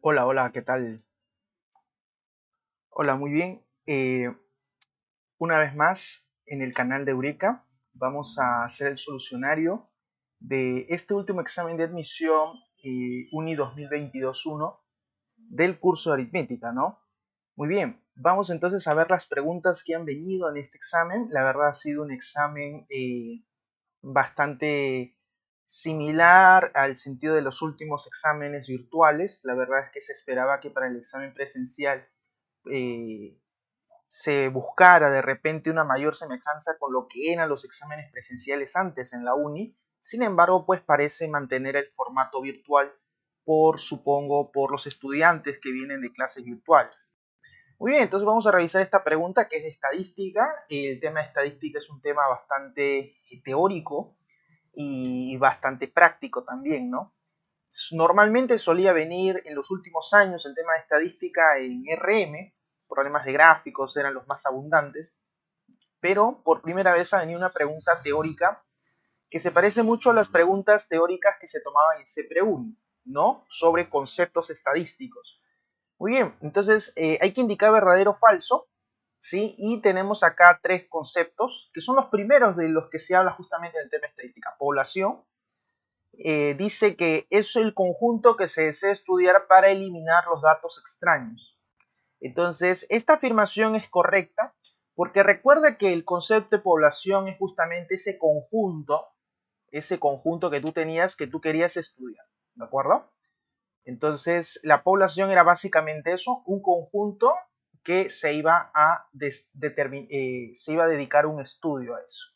Hola, hola, ¿qué tal? Hola, muy bien. Una vez más en el canal de Eureka vamos a hacer el solucionario de este último examen de admisión Uni 2022-1 del curso de aritmética, ¿no? Muy bien, vamos entonces a ver las preguntas que han venido en este examen. La verdad ha sido un examen bastante similar al sentido de los últimos exámenes virtuales. La verdad es que se esperaba que para el examen presencial eh, se buscara de repente una mayor semejanza con lo que eran los exámenes presenciales antes en la uni. Sin embargo, pues parece mantener el formato virtual supongo, por los estudiantes que vienen de clases virtuales. Muy bien, entonces vamos a revisar esta pregunta que es de estadística. El tema de estadística es un tema bastante teórico y bastante práctico también, ¿no? Normalmente solía venir en los últimos años el tema de estadística en RM, problemas de gráficos eran los más abundantes, pero por primera vez ha venido una pregunta teórica que se parece mucho a las preguntas teóricas que se tomaban en CPRUNI, ¿no? Sobre conceptos estadísticos. Muy bien, entonces hay que indicar verdadero o falso, ¿sí? Y tenemos acá tres conceptos que son los primeros de los que se habla justamente en el tema de estadística. Población, dice que es el conjunto que se desea estudiar para eliminar los datos extraños. Entonces, esta afirmación es correcta porque recuerda que el concepto de población es justamente ese conjunto que tú tenías, que tú querías estudiar, ¿de acuerdo? Entonces, la población era básicamente eso, un conjunto que se iba a dedicar un estudio a eso.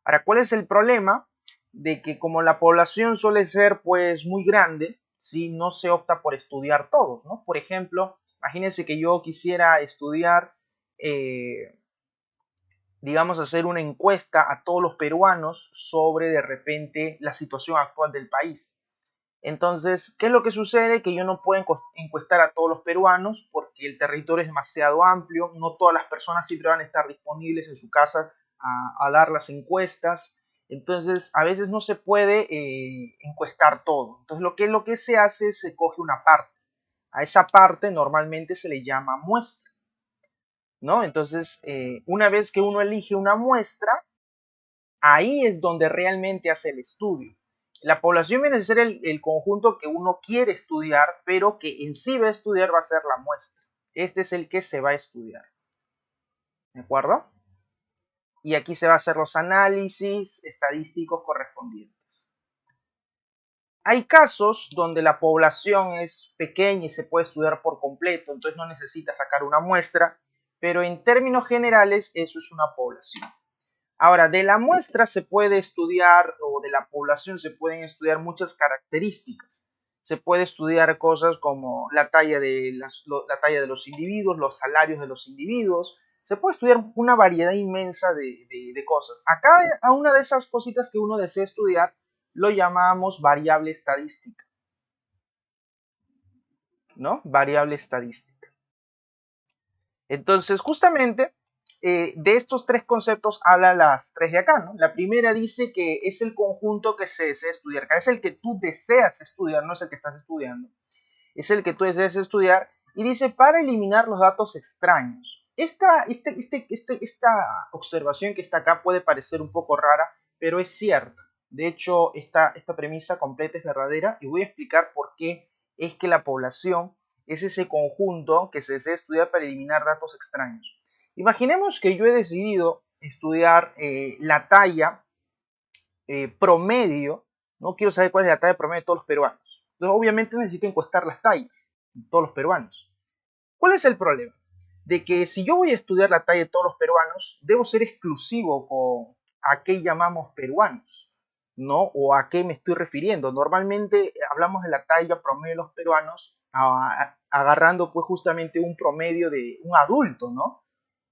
Ahora, ¿cuál es el problema? De que como la población suele ser pues muy grande, ¿sí? No se opta por estudiar todos, ¿no? Por ejemplo, imagínense que yo quisiera estudiar, digamos, hacer una encuesta a todos los peruanos sobre de repente la situación actual del país. Entonces, ¿qué es lo que sucede? Que yo no puedo encuestar a todos los peruanos porque el territorio es demasiado amplio, no todas las personas siempre van a estar disponibles en su casa a dar las encuestas, entonces a veces no se puede encuestar todo. Entonces, lo que se hace es se coge una parte. A esa parte normalmente se le llama muestra, ¿no? Entonces, una vez que uno elige una muestra, ahí es donde realmente hace el estudio. La población viene a ser el conjunto que uno quiere estudiar, pero que en sí va a estudiar va a ser la muestra. Este es el que se va a estudiar. ¿De acuerdo? Y aquí se va a hacer los análisis estadísticos correspondientes. Hay casos donde la población es pequeña y se puede estudiar por completo, entonces no necesita sacar una muestra, pero en términos generales eso es una población. Ahora, de la muestra se puede estudiar, o de la población se pueden estudiar muchas características. Se puede estudiar cosas como la talla de los individuos, los salarios de los individuos. Se puede estudiar una variedad inmensa de cosas. Acá, a una de esas cositas que uno desea estudiar, lo llamamos variable estadística, ¿no? Variable estadística. Entonces, justamente de estos tres conceptos habla las tres de acá, ¿no? La primera dice que es el conjunto que se desea estudiar, que es el que tú deseas estudiar, no es el que estás estudiando, es el que tú deseas estudiar, y dice para eliminar los datos extraños. Esta observación que está acá puede parecer un poco rara, pero es cierta. De hecho, esta premisa completa es verdadera y voy a explicar por qué es que la población es ese conjunto que se desea estudiar para eliminar datos extraños. Imaginemos que yo he decidido estudiar la talla promedio, no quiero saber cuál es la talla promedio de todos los peruanos. Entonces, obviamente necesito encuestar las tallas de todos los peruanos. ¿Cuál es el problema? De que si yo voy a estudiar la talla de todos los peruanos, debo ser exclusivo con a qué llamamos peruanos, ¿no? O a qué me estoy refiriendo. Normalmente hablamos de la talla promedio de los peruanos agarrando pues justamente un promedio de un adulto, ¿no?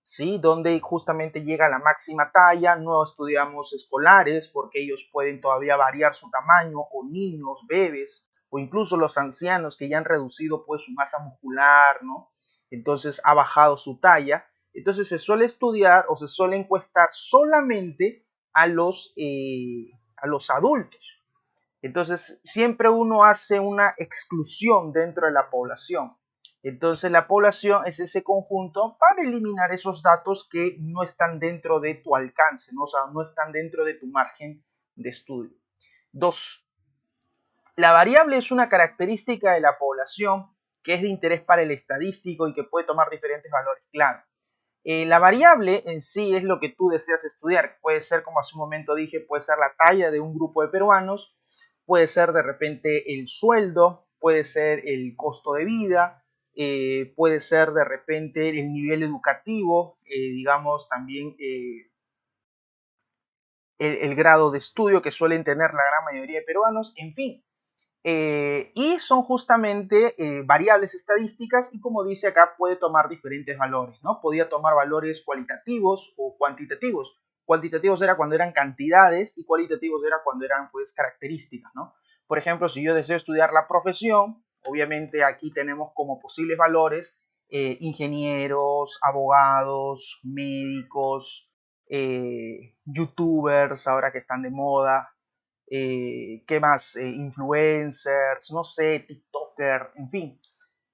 ¿Sí? Donde justamente llega la máxima talla, no estudiamos escolares porque ellos pueden todavía variar su tamaño, o niños, bebés, o incluso los ancianos que ya han reducido pues su masa muscular, ¿no? Entonces ha bajado su talla. Entonces se suele estudiar o se suele encuestar solamente a los adultos. Entonces, siempre uno hace una exclusión dentro de la población. Entonces, la población es ese conjunto para eliminar esos datos que no están dentro de tu alcance, ¿no? O sea, no están dentro de tu margen de estudio. Dos, la variable es una característica de la población que es de interés para el estadístico y que puede tomar diferentes valores, claro. La variable en sí es lo que tú deseas estudiar. Puede ser, como hace un momento dije, puede ser la talla de un grupo de peruanos, puede ser de repente el sueldo, puede ser el costo de vida, puede ser de repente el nivel educativo, digamos también el grado de estudio que suelen tener la gran mayoría de peruanos, en fin. Y son justamente variables estadísticas y como dice acá puede tomar diferentes valores, ¿no? Podía tomar valores cualitativos o cuantitativos. Cuantitativos era cuando eran cantidades y cualitativos era cuando eran pues características, ¿no? Por ejemplo, si yo deseo estudiar la profesión, obviamente aquí tenemos como posibles valores ingenieros, abogados, médicos, youtubers ahora que están de moda, ¿qué más? Influencers, no sé, TikToker, en fin.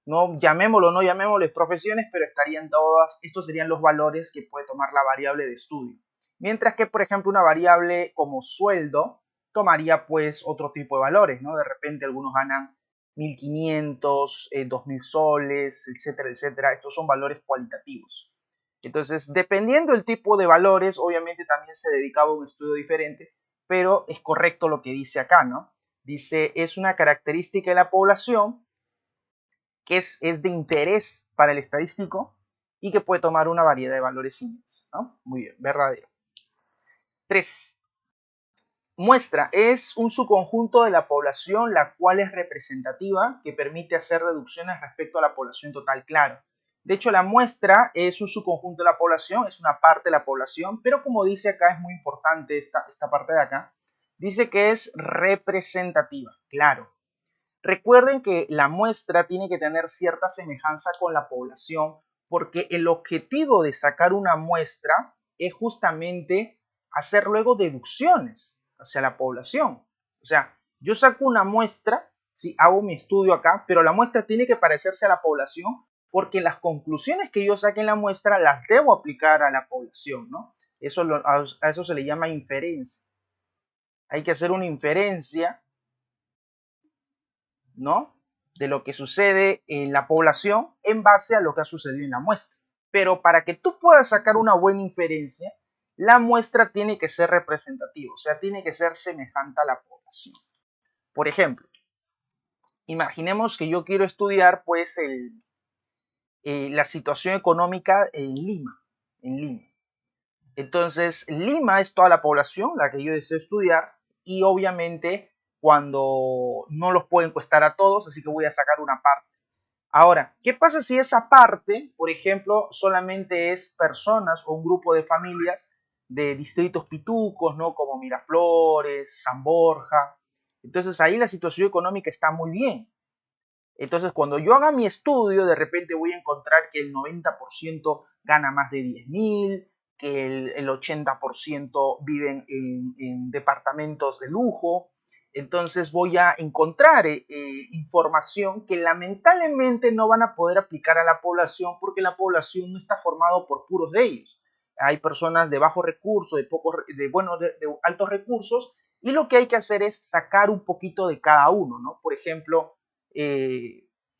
No llamémoslo, no llamémosles profesiones, pero estarían todas, estos serían los valores que puede tomar la variable de estudio. Mientras que, por ejemplo, una variable como sueldo tomaría pues otro tipo de valores, ¿no? De repente algunos ganan 1.500, 2.000 soles, etcétera, etcétera. Estos son valores cualitativos. Entonces, dependiendo del tipo de valores, obviamente también se dedicaba a un estudio diferente, pero es correcto lo que dice acá, ¿no? Dice, es una característica de la población que es de interés para el estadístico y que puede tomar una variedad de valores inmensa, ¿no? Muy bien, verdadero. 3. Muestra es un subconjunto de la población la cual es representativa que permite hacer reducciones respecto a la población total, claro. De hecho, la muestra es un subconjunto de la población, es una parte de la población, pero como dice acá, es muy importante esta parte de acá, dice que es representativa, claro. Recuerden que la muestra tiene que tener cierta semejanza con la población porque el objetivo de sacar una muestra es justamente hacer luego deducciones hacia la población. O sea, yo saco una muestra, sí, hago mi estudio acá, pero la muestra tiene que parecerse a la población porque las conclusiones que yo saque en la muestra las debo aplicar a la población, ¿no? A eso se le llama inferencia. Hay que hacer una inferencia, ¿no? De lo que sucede en la población en base a lo que ha sucedido en la muestra. Pero para que tú puedas sacar una buena inferencia, la muestra tiene que ser representativa, o sea, tiene que ser semejante a la población. Por ejemplo, imaginemos que yo quiero estudiar pues la situación económica en Lima, en Lima. Entonces, Lima es toda la población, la que yo deseo estudiar, y obviamente cuando no los puedo encuestar a todos, así que voy a sacar una parte. Ahora, ¿qué pasa si esa parte, por ejemplo, solamente es personas o un grupo de familias de distritos pitucos, ¿no? Como Miraflores, San Borja. Entonces ahí la situación económica está muy bien. Entonces cuando yo haga mi estudio, de repente voy a encontrar que el 90% gana más de 10.000, que el 80% viven en departamentos de lujo. Entonces voy a encontrar información que lamentablemente no van a poder aplicar a la población porque la población no está formada por puros de ellos. Hay personas de bajos recursos, de altos recursos, y lo que hay que hacer es sacar un poquito de cada uno, ¿no? Por ejemplo,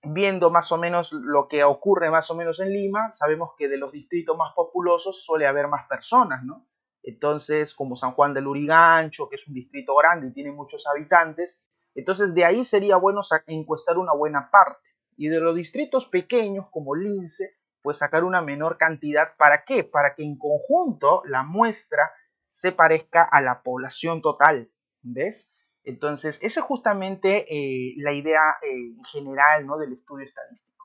viendo más o menos lo que ocurre más o menos en Lima, sabemos que de los distritos más populosos suele haber más personas, ¿no? Entonces, como San Juan del Lurigancho, que es un distrito grande y tiene muchos habitantes, entonces de ahí sería bueno encuestar una buena parte. Y de los distritos pequeños, como Lince, pues sacar una menor cantidad. ¿Para qué? Para que en conjunto la muestra se parezca a la población total, ¿ves? Entonces, esa es justamente la idea general, ¿no? Del estudio estadístico.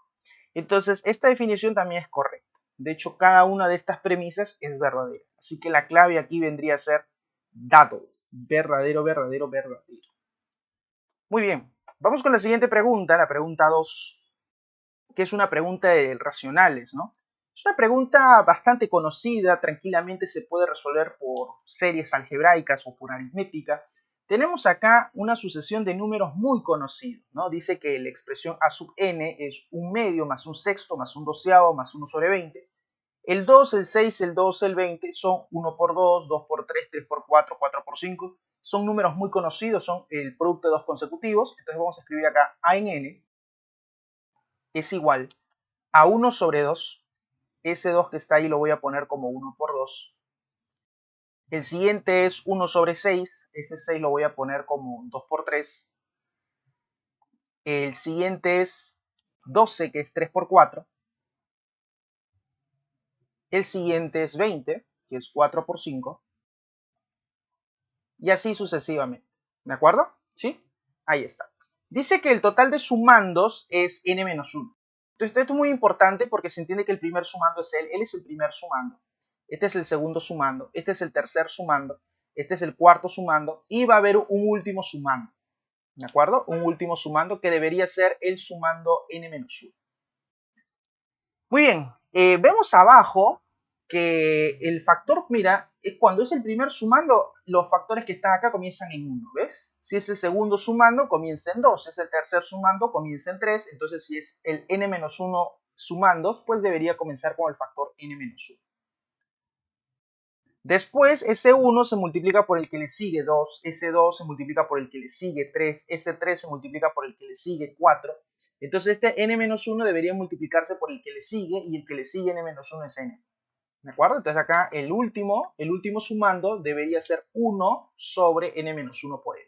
Entonces, esta definición también es correcta. De hecho, cada una de estas premisas es verdadera. Así que la clave aquí vendría a ser dato. Verdadero, verdadero, verdadero. Muy bien. Vamos con la siguiente pregunta, la pregunta 2, que es una pregunta de racionales, ¿no? Es una pregunta bastante conocida, tranquilamente se puede resolver por series algebraicas o por aritmética. tenemos acá una sucesión de números muy conocidos, ¿no? Dice que la expresión a sub n es un medio más un sexto más un doceavo más 1 sobre 20. El 2, el 6, el 12, el 20 son 1 por 2, 2 por 3, 3 por 4, 4 por 5. Son números muy conocidos, son el producto de dos consecutivos. Entonces vamos a escribir acá a en n es igual a 1 sobre 2. Ese 2 que está ahí lo voy a poner como 1 por 2. El siguiente es 1 sobre 6. Ese 6 lo voy a poner como 2 por 3. El siguiente es 12, que es 3 por 4. El siguiente es 20, que es 4 por 5. Y así sucesivamente. ¿De acuerdo? ¿Sí? Ahí está. Dice que el total de sumandos es n menos 1. Entonces esto es muy importante porque se entiende que el primer sumando es él. Él es el primer sumando. Este es el segundo sumando. Este es el tercer sumando. Este es el cuarto sumando. Y va a haber un último sumando. ¿De acuerdo? Un último sumando que debería ser el sumando n menos 1. Muy bien. Vemos abajo que el factor, mira, es cuando es el primer sumando, los factores que están acá comienzan en 1, ¿ves? Si es el segundo sumando, comienza en 2, si es el tercer sumando, comienza en 3, entonces si es el n-1 sumandos, pues debería comenzar con el factor n-1. Después, ese 1 se multiplica por el que le sigue 2, ese 2 se multiplica por el que le sigue 3, ese 3 se multiplica por el que le sigue 4. Entonces este n-1 debería multiplicarse por el que le sigue y el que le sigue n-1 es n. ¿De acuerdo? Entonces acá el último sumando debería ser 1 sobre n-1 por n.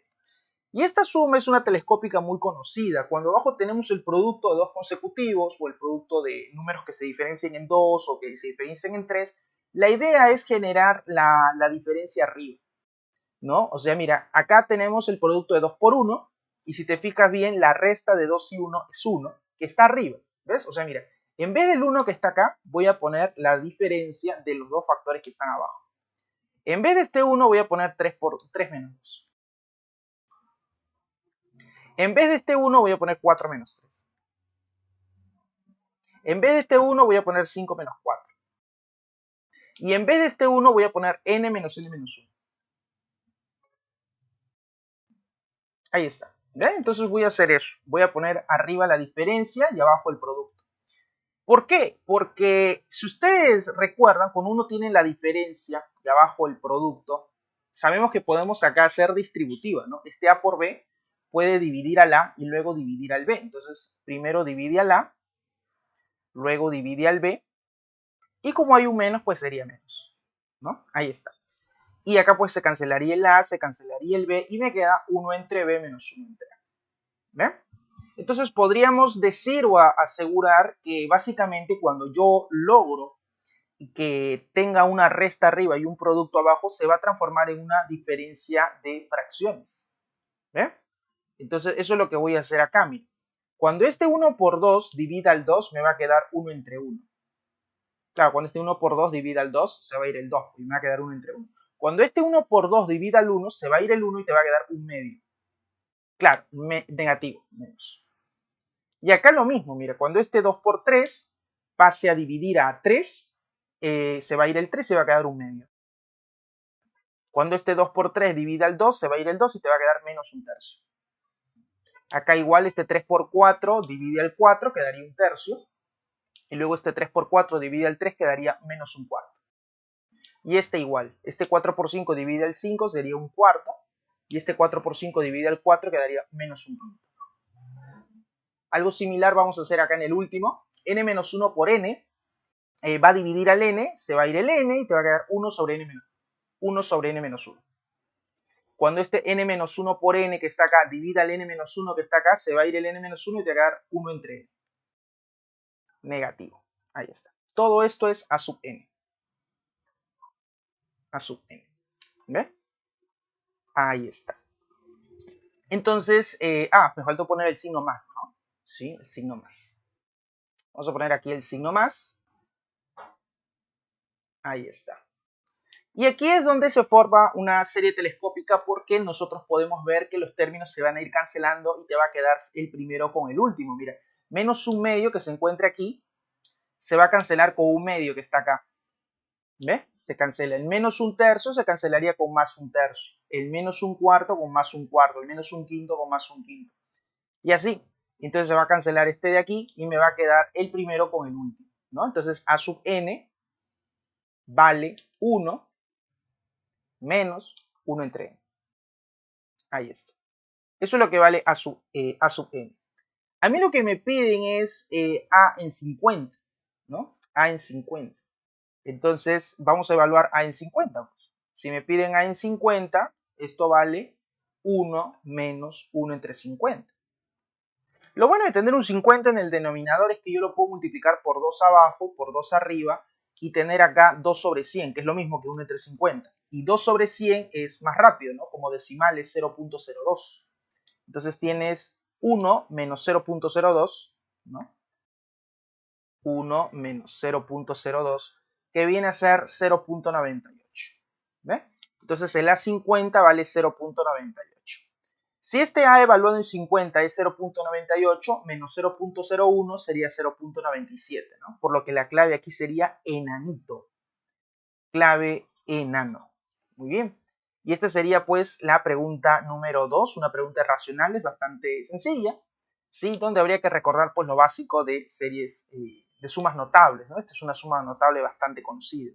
Y esta suma es una telescópica muy conocida. Cuando abajo tenemos el producto de dos consecutivos o el producto de números que se diferencien en 2 o que se diferencien en 3, la idea es generar la diferencia arriba, ¿no? O sea, mira, acá tenemos el producto de 2 por 1 y si te fijas bien, la resta de 2 y 1 es 1, que está arriba, ¿ves? O sea, mira, en vez del 1 que está acá, voy a poner la diferencia de los dos factores que están abajo. En vez de este 1 voy a poner 3 por 3 menos 2. En vez de este 1 voy a poner 4 menos 3. En vez de este 1 voy a poner 5 menos 4. Y en vez de este 1 voy a poner n menos n menos 1. Ahí está. ¿Ven? Entonces voy a hacer eso. Voy a poner arriba la diferencia y abajo el producto. ¿Por qué? Porque si ustedes recuerdan, cuando uno tiene la diferencia y abajo el producto, sabemos que podemos acá hacer distributiva, ¿no? Este A por B puede dividir al A y luego dividir al B. Entonces, primero divide al A, luego divide al B, y como hay un menos, pues sería menos, ¿no? Ahí está. Y acá pues se cancelaría el A, se cancelaría el B, y me queda 1 entre B menos 1 entre A. ¿Ven? Entonces podríamos decir o asegurar que básicamente cuando yo logro que tenga una resta arriba y un producto abajo, se va a transformar en una diferencia de fracciones. ¿Ven? Entonces eso es lo que voy a hacer acá. Miren. Cuando este 1 por 2 divida al 2, me va a quedar 1 entre 1. Claro, cuando este 1 por 2 divida al 2, se va a ir el 2 y me va a quedar 1 entre 1. Cuando este 1 por 2 divida al 1, se va a ir el 1 y te va a quedar un medio. Claro, negativo, menos. Y acá lo mismo, mira, cuando este 2 por 3 pase a dividir a 3, se va a ir el 3 y se va a quedar un medio. Cuando este 2 por 3 divida al 2, se va a ir el 2 y te va a quedar menos un tercio. Acá igual este 3 por 4 divide al 4, quedaría un tercio. Y luego este 3 por 4 divide al 3, quedaría menos un cuarto. Y este igual, este 4 por 5 divide al 5, sería un cuarto. Y este 4 por 5 divide al 4, quedaría menos un quinto. Algo similar vamos a hacer acá en el último. n-1 por n va a dividir al n, se va a ir el n y te va a quedar 1 sobre n menos 1 sobre n menos 1. Cuando este n-1 por n que está acá divida al n-1 que está acá, se va a ir el n-1 y te va a quedar 1 entre n. Negativo. Ahí está. Todo esto es a sub n. A sub n. ¿Ve? Ahí está. Entonces, me faltó poner el signo más, ¿no? Sí, el signo más. Vamos a poner aquí el signo más. Ahí está. Y aquí es donde se forma una serie telescópica porque nosotros podemos ver que los términos se van a ir cancelando y te va a quedar el primero con el último. Mira, menos un medio que se encuentra aquí se va a cancelar con un medio que está acá. ¿Ve? Se cancela. El menos un tercio se cancelaría con más un tercio. El menos un cuarto con más un cuarto. El menos un quinto con más un quinto. Y así. Entonces se va a cancelar este de aquí y me va a quedar el primero con el último, ¿no? Entonces a sub n vale 1 menos 1 entre n. Ahí está. Eso es lo que vale a sub n. A mí lo que me piden es a en 50, ¿no? A en 50. Entonces vamos a evaluar a en 50. Si me piden a en 50, esto vale 1 menos 1 entre 50. Lo bueno de tener un 50 en el denominador es que yo lo puedo multiplicar por 2 abajo, por 2 arriba y tener acá 2 sobre 100, que es lo mismo que 1 entre 50. Y 2 sobre 100 es más rápido, ¿no? Como decimal es 0.02. Entonces tienes 1 menos 0.02, ¿no? 1 menos 0.02, que viene a ser 0.98. ¿Ve? Entonces el A50 vale 0.98. Si este A evaluado en 50 es 0.98, menos 0.01 sería 0.97, ¿no? Por lo que la clave aquí sería enanito. Clave enano. Muy bien. Y esta sería pues la pregunta número 2, una pregunta racional, es bastante sencilla, ¿sí? Donde habría que recordar pues lo básico de series de sumas notables, ¿no? Esta es una suma notable bastante conocida.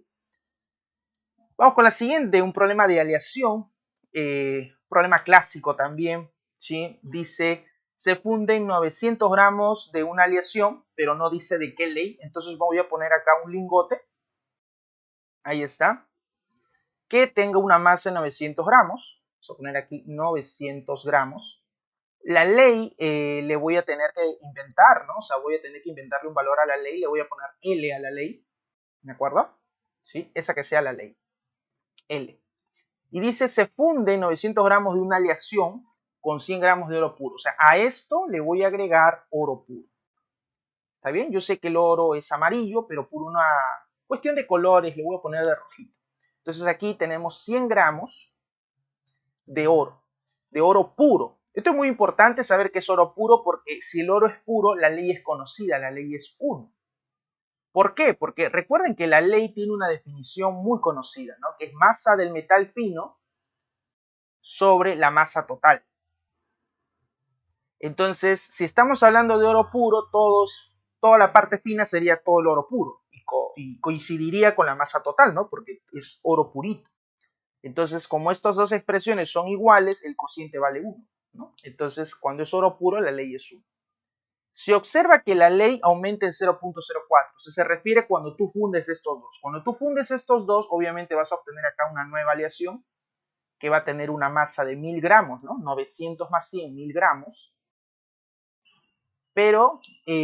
Vamos con la siguiente, un problema de aleación, problema clásico también, ¿sí? Dice, se funden 900 gramos de una aleación, pero no dice de qué ley, entonces voy a poner acá un lingote, ahí está, que tenga una masa de 900 gramos, vamos a poner aquí 900 gramos. La ley le voy a tener que inventar, ¿no? O sea, voy a tener que inventarle un valor a la ley, le voy a poner L a la ley, ¿de acuerdo? ¿Sí? Esa que sea la ley, L. Y dice, se funde 900 gramos de una aleación con 100 gramos de oro puro. O sea, a esto le voy a agregar oro puro. ¿Está bien? Yo sé que el oro es amarillo, pero por una cuestión de colores le voy a poner de rojito. Entonces aquí tenemos 100 gramos de oro puro. Esto es muy importante saber que es oro puro porque si el oro es puro, la ley es conocida, la ley es 1. ¿Por qué? Porque recuerden que la ley tiene una definición muy conocida, ¿no? Que es masa del metal fino sobre la masa total. Entonces, si estamos hablando de oro puro, toda la parte fina sería todo el oro puro y coincidiría con la masa total, ¿no? Porque es oro purito. Entonces, como estas dos expresiones son iguales, el cociente vale 1, ¿no? Entonces, cuando es oro puro, la ley es 1. Se observa que la ley aumenta en 0.04, o sea, se refiere cuando tú fundes estos dos. Cuando tú fundes estos dos, obviamente vas a obtener acá una nueva aleación que va a tener una masa de 1000 gramos, ¿no? 900 más 100, 1000 gramos. Pero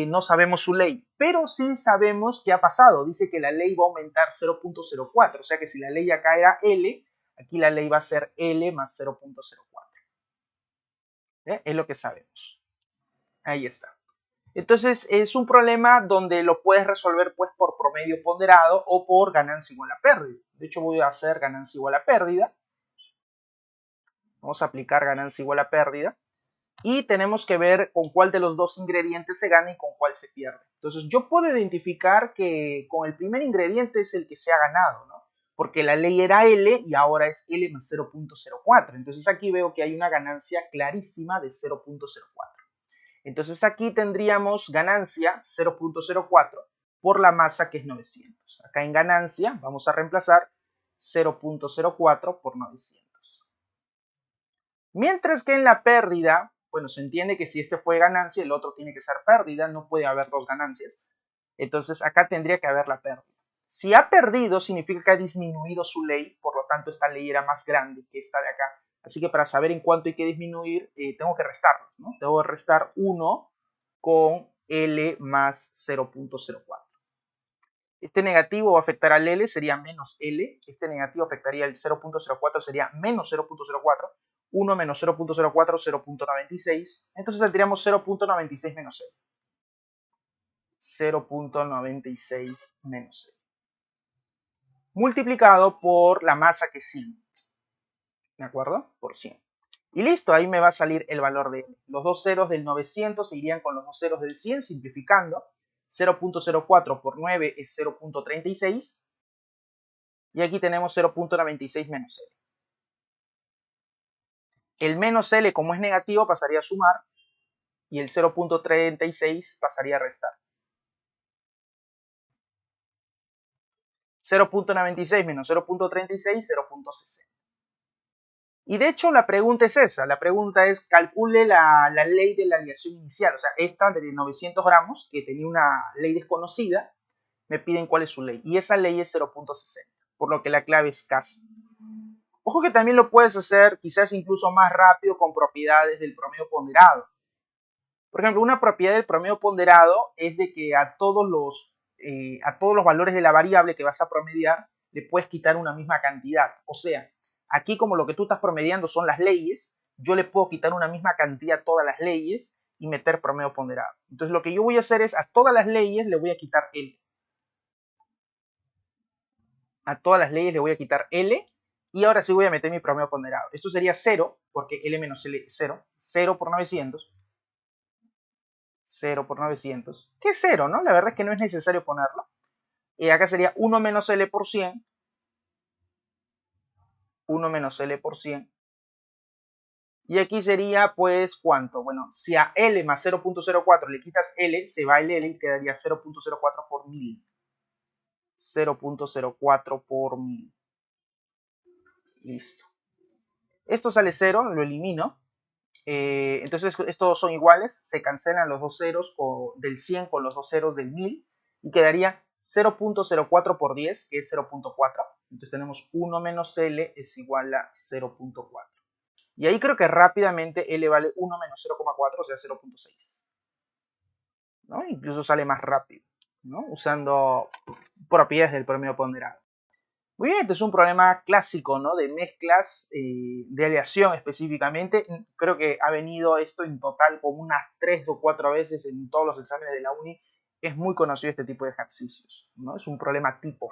no sabemos su ley. Pero sí sabemos qué ha pasado. Dice que la ley va a aumentar 0.04. O sea que si la ley acá era L, aquí la ley va a ser L más 0.04. Es lo que sabemos. Ahí está. Entonces es un problema donde lo puedes resolver pues por promedio ponderado o por ganancia igual a pérdida. De hecho voy a hacer ganancia igual a pérdida. Vamos a aplicar ganancia igual a pérdida. Y tenemos que ver con cuál de los dos ingredientes se gana y con cuál se pierde. Entonces yo puedo identificar que con el primer ingrediente es el que se ha ganado, ¿no? Porque la ley era L y ahora es L más 0.04. Entonces aquí veo que hay una ganancia clarísima de 0.04. Entonces aquí tendríamos ganancia 0.04 por la masa que es 900. Acá en ganancia vamos a reemplazar 0.04 por 900. Mientras que en la pérdida, bueno, se entiende que si este fue ganancia, el otro tiene que ser pérdida, no puede haber dos ganancias. Entonces acá tendría que haber la pérdida. Si ha perdido, significa que ha disminuido su ley, por lo tanto esta ley era más grande que esta de acá. Así que para saber en cuánto hay que disminuir, tengo que restarlos, ¿no? Tengo que restar 1 con L más 0.04. Este negativo va a afectar al L, sería menos L. Este negativo afectaría al 0.04, sería menos 0.04. 1 menos 0.04, 0.96. Entonces tendríamos 0.96 menos L. 0.96 menos L. Multiplicado por la masa que es 100. ¿De acuerdo? Por 100. Y listo, ahí me va a salir el valor de L. Los dos ceros del 900 se irían con los dos ceros del 100, simplificando. 0.04 por 9 es 0.36. Y aquí tenemos 0.96 menos L. El menos L, como es negativo, pasaría a sumar y el 0.36 pasaría a restar. 0.96 menos 0.36, 0.60. Y de hecho la pregunta es esa, la pregunta es calcule la ley de la aleación inicial, o sea, esta de 900 gramos, que tenía una ley desconocida, me piden cuál es su ley, y esa ley es 0.60, por lo que la clave es casi. Ojo que también lo puedes hacer quizás incluso más rápido con propiedades del promedio ponderado. Por ejemplo, una propiedad del promedio ponderado es de que a todos los valores de la variable que vas a promediar le puedes quitar una misma cantidad. O sea, aquí como lo que tú estás promediando son las leyes, yo le puedo quitar una misma cantidad a todas las leyes y meter promedio ponderado. Entonces lo que yo voy a hacer es a todas las leyes le voy a quitar L. A todas las leyes le voy a quitar L y ahora sí voy a meter mi promedio ponderado. Esto sería 0 porque L menos L es 0. 0 por 900. 0 por 900, que es 0, ¿no? La verdad es que no es necesario ponerlo. Y acá sería 1 menos L por 100. 1 menos L por 100. Y aquí sería, pues, ¿cuánto? Bueno, si a L más 0.04 le quitas L, se va el L y quedaría 0.04 por 1000. 0.04 por 1000. Listo. Esto sale 0, lo elimino. Entonces estos son iguales, se cancelan los dos ceros del 100 con los dos ceros del 1000 y quedaría 0.04 por 10, que es 0.4. Entonces tenemos 1 menos L es igual a 0.4. Y ahí creo que rápidamente L vale 1 menos 0.4, o sea 0.6. ¿No? Incluso sale más rápido, ¿no? Usando propiedades del promedio ponderado. Muy bien, este es un problema clásico, ¿no? De mezclas, de aleación específicamente. Creo que ha venido esto en total como unas 3 o 4 veces en todos los exámenes de la uni. Es muy conocido este tipo de ejercicios, ¿no? Es un problema tipo.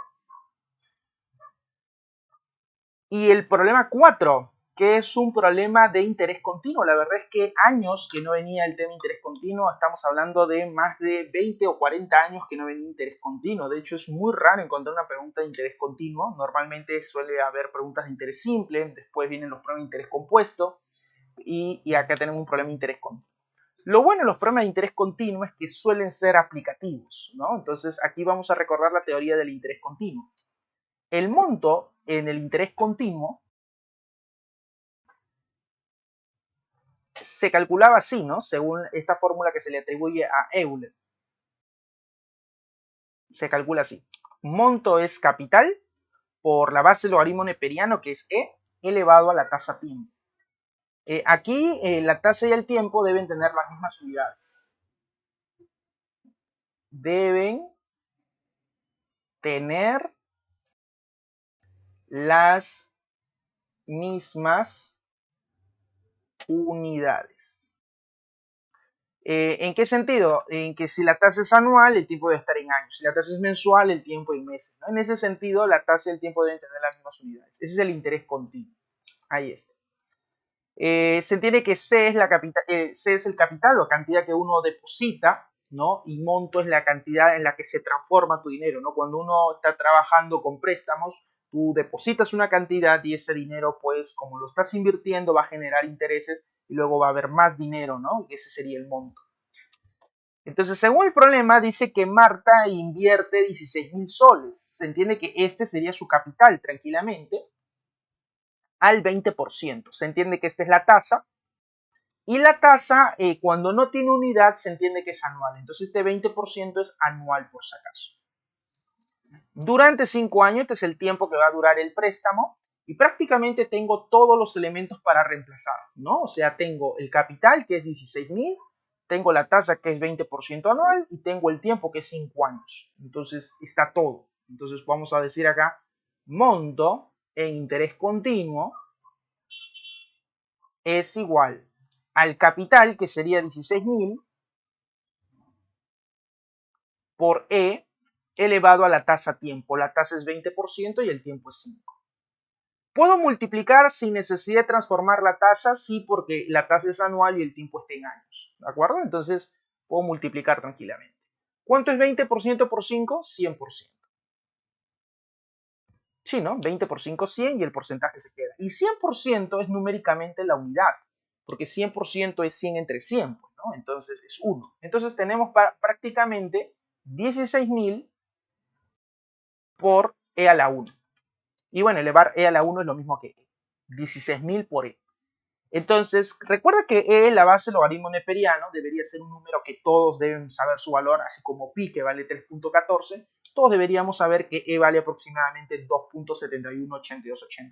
Y el problema 4, que es un problema de interés continuo. La verdad es que años que no venía el tema interés continuo, estamos hablando de más de 20 o 40 años que no venía interés continuo. De hecho, es muy raro encontrar una pregunta de interés continuo. Normalmente suele haber preguntas de interés simple, después vienen los problemas de interés compuesto y acá tenemos un problema de interés continuo. Lo bueno de los problemas de interés continuo es que suelen ser aplicativos, ¿no? Entonces aquí vamos a recordar la teoría del interés continuo. El monto en el interés continuo se calculaba así, ¿no? Según esta fórmula que se le atribuye a Euler. Se calcula así. Monto es capital por la base del logaritmo neperiano, que es E, elevado a la tasa tiempo. Aquí la tasa y el tiempo deben tener las mismas unidades. Deben tener las mismas unidades. ¿En qué sentido? En que si la tasa es anual, el tiempo debe estar en años. Si la tasa es mensual, el tiempo en meses, ¿no? En ese sentido, la tasa y el tiempo deben tener las mismas unidades. Ese es el interés continuo. Ahí está. Se entiende que C es, C es el capital o cantidad que uno deposita, ¿no? Y monto es la cantidad en la que se transforma tu dinero, ¿no? Cuando uno está trabajando con préstamos, tú depositas una cantidad y ese dinero, pues, como lo estás invirtiendo, va a generar intereses y luego va a haber más dinero, ¿no? Y ese sería el monto. Entonces, según el problema, dice que Marta invierte 16.000 soles. Se entiende que este sería su capital tranquilamente al 20%. Se entiende que esta es la tasa. Y la tasa, cuando no tiene unidad, se entiende que es anual. Entonces, este 20% es anual por si acaso. Durante 5 años, este es el tiempo que va a durar el préstamo. Y prácticamente tengo todos los elementos para reemplazar, ¿no? O sea, tengo el capital, que es 16.000, tengo la tasa, que es 20% anual, y tengo el tiempo, que es 5 años. Entonces, está todo. Entonces, vamos a decir acá, monto en interés continuo es igual al capital, que sería 16.000, por E elevado a la tasa tiempo. La tasa es 20% y el tiempo es 5. ¿Puedo multiplicar sin necesidad de transformar la tasa? Sí, porque la tasa es anual y el tiempo está en años. ¿De acuerdo? Entonces, puedo multiplicar tranquilamente. ¿Cuánto es 20% por 5? 100%. Sí, ¿no? 20 por 5, 100 y el porcentaje se queda. Y 100% es numéricamente la unidad, porque 100% es 100 entre 100, pues, ¿no? Entonces es 1. Entonces tenemos prácticamente 16.000 por e a la 1. Y bueno, elevar e a la 1 es lo mismo que e. 16.000 por e. Entonces, recuerda que e, la base del logaritmo neperiano, debería ser un número que todos deben saber su valor, así como pi, que vale 3.14. Todos deberíamos saber que e vale aproximadamente 2.718281.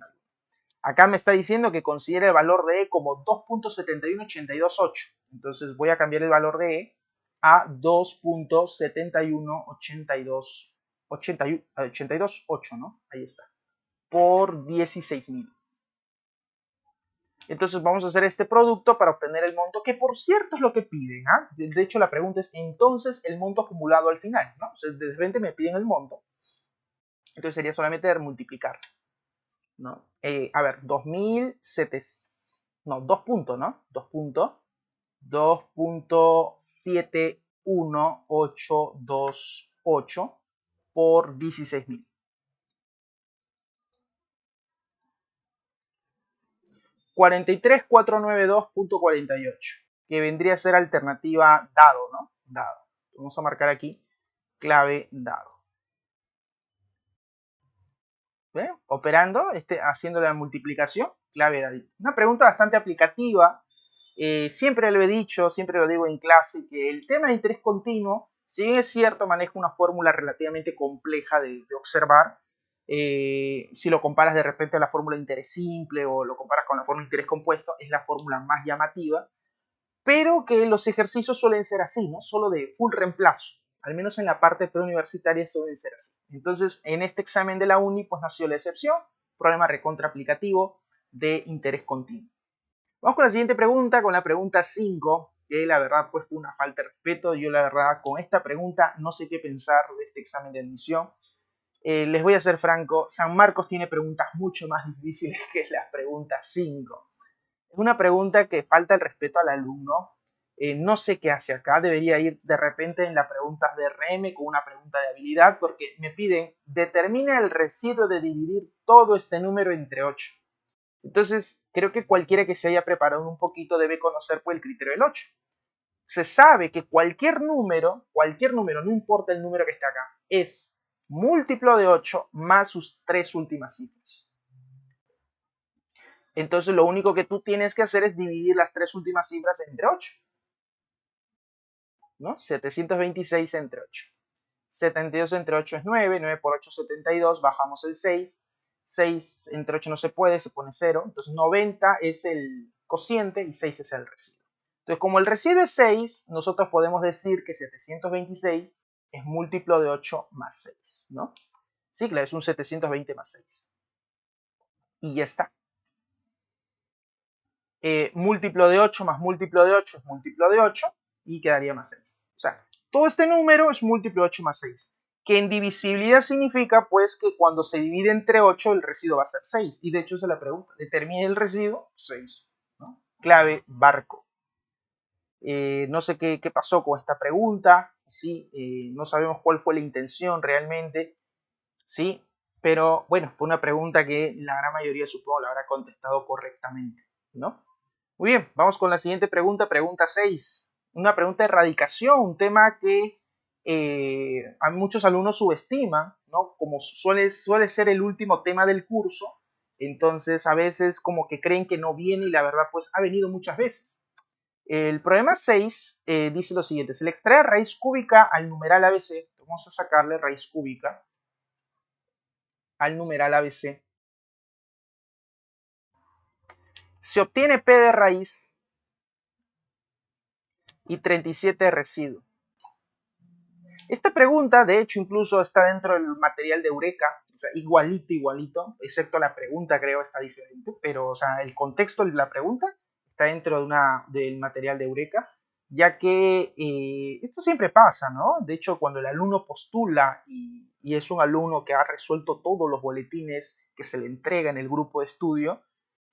Acá me está diciendo que considera el valor de e como 2.71828. Entonces voy a cambiar el valor de e a 2.71828, ¿no? Ahí está. Por 16.000. Entonces vamos a hacer este producto para obtener el monto, que por cierto es lo que piden. ¿Ah? De hecho, la pregunta es entonces el monto acumulado al final, ¿no? O sea, de repente me piden el monto. Entonces sería solamente multiplicar, ¿no? A ver, 2.700, no, 2 puntos, ¿no? 2.71828 por 16.000. 43.492.48, que vendría a ser alternativa dado, ¿no? Dado. Vamos a marcar aquí clave dado. ¿Ve? Operando, haciendo la multiplicación, clave dado. Una pregunta bastante aplicativa. Siempre lo he dicho, siempre lo digo en clase, que el tema de interés continuo, si bien es cierto, maneja una fórmula relativamente compleja de observar. Si lo comparas de repente a la fórmula de interés simple o lo comparas con la fórmula de interés compuesto, es la fórmula más llamativa, pero que los ejercicios suelen ser así, ¿no? Solo de full reemplazo, al menos en la parte preuniversitaria suelen ser así. Entonces, en este examen de la uni, pues nació la excepción, problema recontra aplicativo de interés continuo. Vamos con la siguiente pregunta, con la pregunta 5, que la verdad pues fue una falta de respeto. Yo la verdad con esta pregunta no sé qué pensar de este examen de admisión. Les voy a ser franco, San Marcos tiene preguntas mucho más difíciles que la pregunta 5. Es una pregunta que falta el respeto al alumno. No sé qué hace acá, debería ir de repente en las preguntas de RM con una pregunta de habilidad, porque me piden, determina el residuo de dividir todo este número entre 8. Entonces, creo que cualquiera que se haya preparado un poquito debe conocer pues, el criterio del 8. Se sabe que cualquier número, no importa el número que esté acá, es múltiplo de 8 más sus 3 últimas cifras. Entonces, lo único que tú tienes que hacer es dividir las 3 últimas cifras entre 8. ¿No? 726 entre 8. 72 entre 8 es 9, 9 por 8 es 72, bajamos el 6, 6 entre 8 no se puede, se pone 0, entonces 90 es el cociente y 6 es el residuo. Entonces, como el residuo es 6, nosotros podemos decir que 726 es múltiplo de 8 más 6, ¿no? Sí, claro, es un 720 más 6. Y ya está. Múltiplo de 8 más múltiplo de 8 es múltiplo de 8 y quedaría más 6. O sea, todo este número es múltiplo de 8 más 6. Que en divisibilidad significa pues que cuando se divide entre 8 el residuo va a ser 6. Y de hecho esa es la pregunta. Determine el residuo 6. ¿No? Clave barco. No sé qué pasó con esta pregunta. ¿Sí? No sabemos cuál fue la intención realmente. ¿Sí? Pero bueno, fue una pregunta que la gran mayoría supongo la habrá contestado correctamente. ¿No? Muy bien, vamos con la siguiente pregunta, pregunta 6. Una pregunta de radicación, un tema que a muchos alumnos subestiman, ¿no? Como suele ser el último tema del curso, entonces a veces como que creen que no viene y la verdad pues ha venido muchas veces. El problema 6 dice lo siguiente, se le extrae raíz cúbica al numeral ABC, vamos a sacarle raíz cúbica al numeral ABC. Se obtiene P de raíz y 37 de residuo. Esta pregunta, de hecho, incluso está dentro del material de Eureka, o sea, igualito, excepto la pregunta creo está diferente, pero o sea, el contexto de la pregunta está dentro del material de Eureka, ya que esto siempre pasa, ¿no? De hecho, cuando el alumno postula y es un alumno que ha resuelto todos los boletines que se le entrega en el grupo de estudio,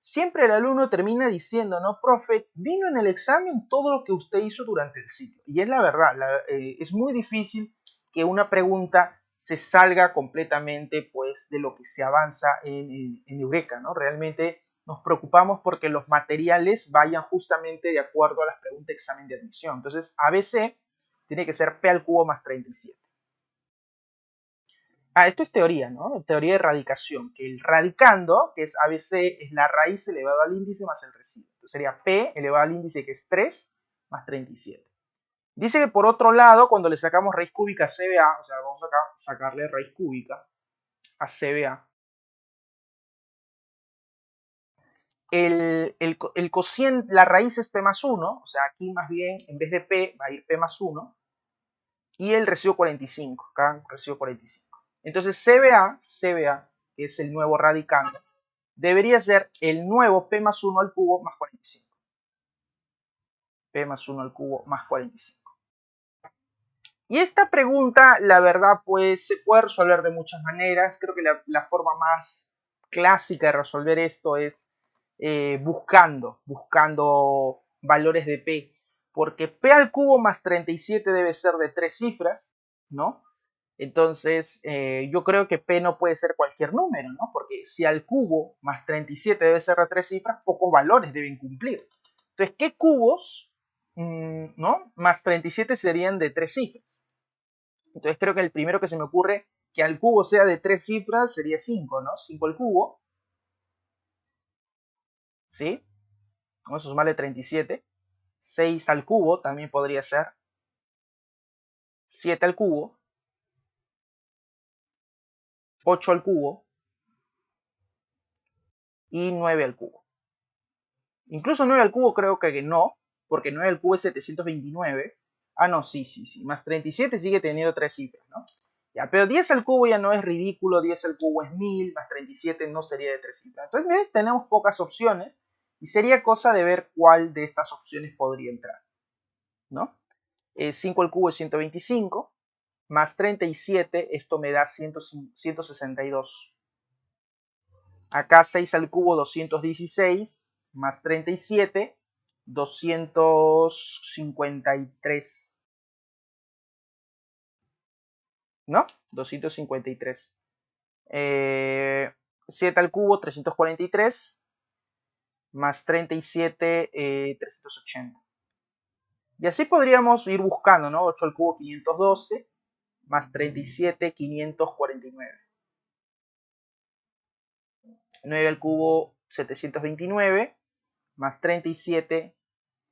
siempre el alumno termina diciendo, ¿no? Profe, vino en el examen todo lo que usted hizo durante el ciclo. Y es la verdad, es muy difícil que una pregunta se salga completamente pues de lo que se avanza en Eureka, ¿no? Realmente nos preocupamos porque los materiales vayan justamente de acuerdo a las preguntas de examen de admisión. Entonces, ABC tiene que ser P al cubo más 37. Esto es teoría, ¿no? Teoría de radicación, que el radicando, que es ABC, es la raíz elevado al índice más el residuo. Entonces sería P elevado al índice, que es 3, más 37. Dice que por otro lado, cuando le sacamos raíz cúbica a CBA, o sea, vamos a sacarle raíz cúbica a CBA, el cociente, la raíz es P más 1, o sea, aquí más bien, en vez de P, va a ir P más 1, y el residuo 45, acá residuo 45. Entonces CBA, que es el nuevo radicando, debería ser el nuevo P más 1 al cubo más 45. P más 1 al cubo más 45. Y esta pregunta, la verdad, pues se puede resolver de muchas maneras. Creo que la forma más clásica de resolver esto es buscando valores de P. Porque P al cubo más 37 debe ser de 3 cifras, ¿no? Entonces, yo creo que P no puede ser cualquier número, ¿no? Porque si al cubo más 37 debe ser de 3 cifras, pocos valores deben cumplir. Entonces, ¿qué cubos, ¿no? Más 37 serían de 3 cifras? Entonces creo que el primero que se me ocurre que al cubo sea de 3 cifras sería 5, ¿no? 5 al cubo, ¿sí? Vamos a sumarle 37. 6 al cubo también podría ser. 7 al cubo. 8 al cubo. Y 9 al cubo. Incluso 9 al cubo creo que no, porque 9 al cubo es 729. No, sí. Más 37 sigue teniendo 3 cifras, ¿no? Ya, pero 10 al cubo ya no es ridículo, 10 al cubo es 1000, más 37 no sería de 3 cifras. Entonces, tenemos pocas opciones y sería cosa de ver cuál de estas opciones podría entrar, ¿no? 5 al cubo es 125, más 37, esto me da 162. Acá 6 al cubo 216, más 37, 253. ¿No? 253. 7 al cubo 343, más 37, 380. Y así podríamos ir buscando, ¿no? 8 al cubo 512, más 37, 549. 9 al cubo 729, más 37,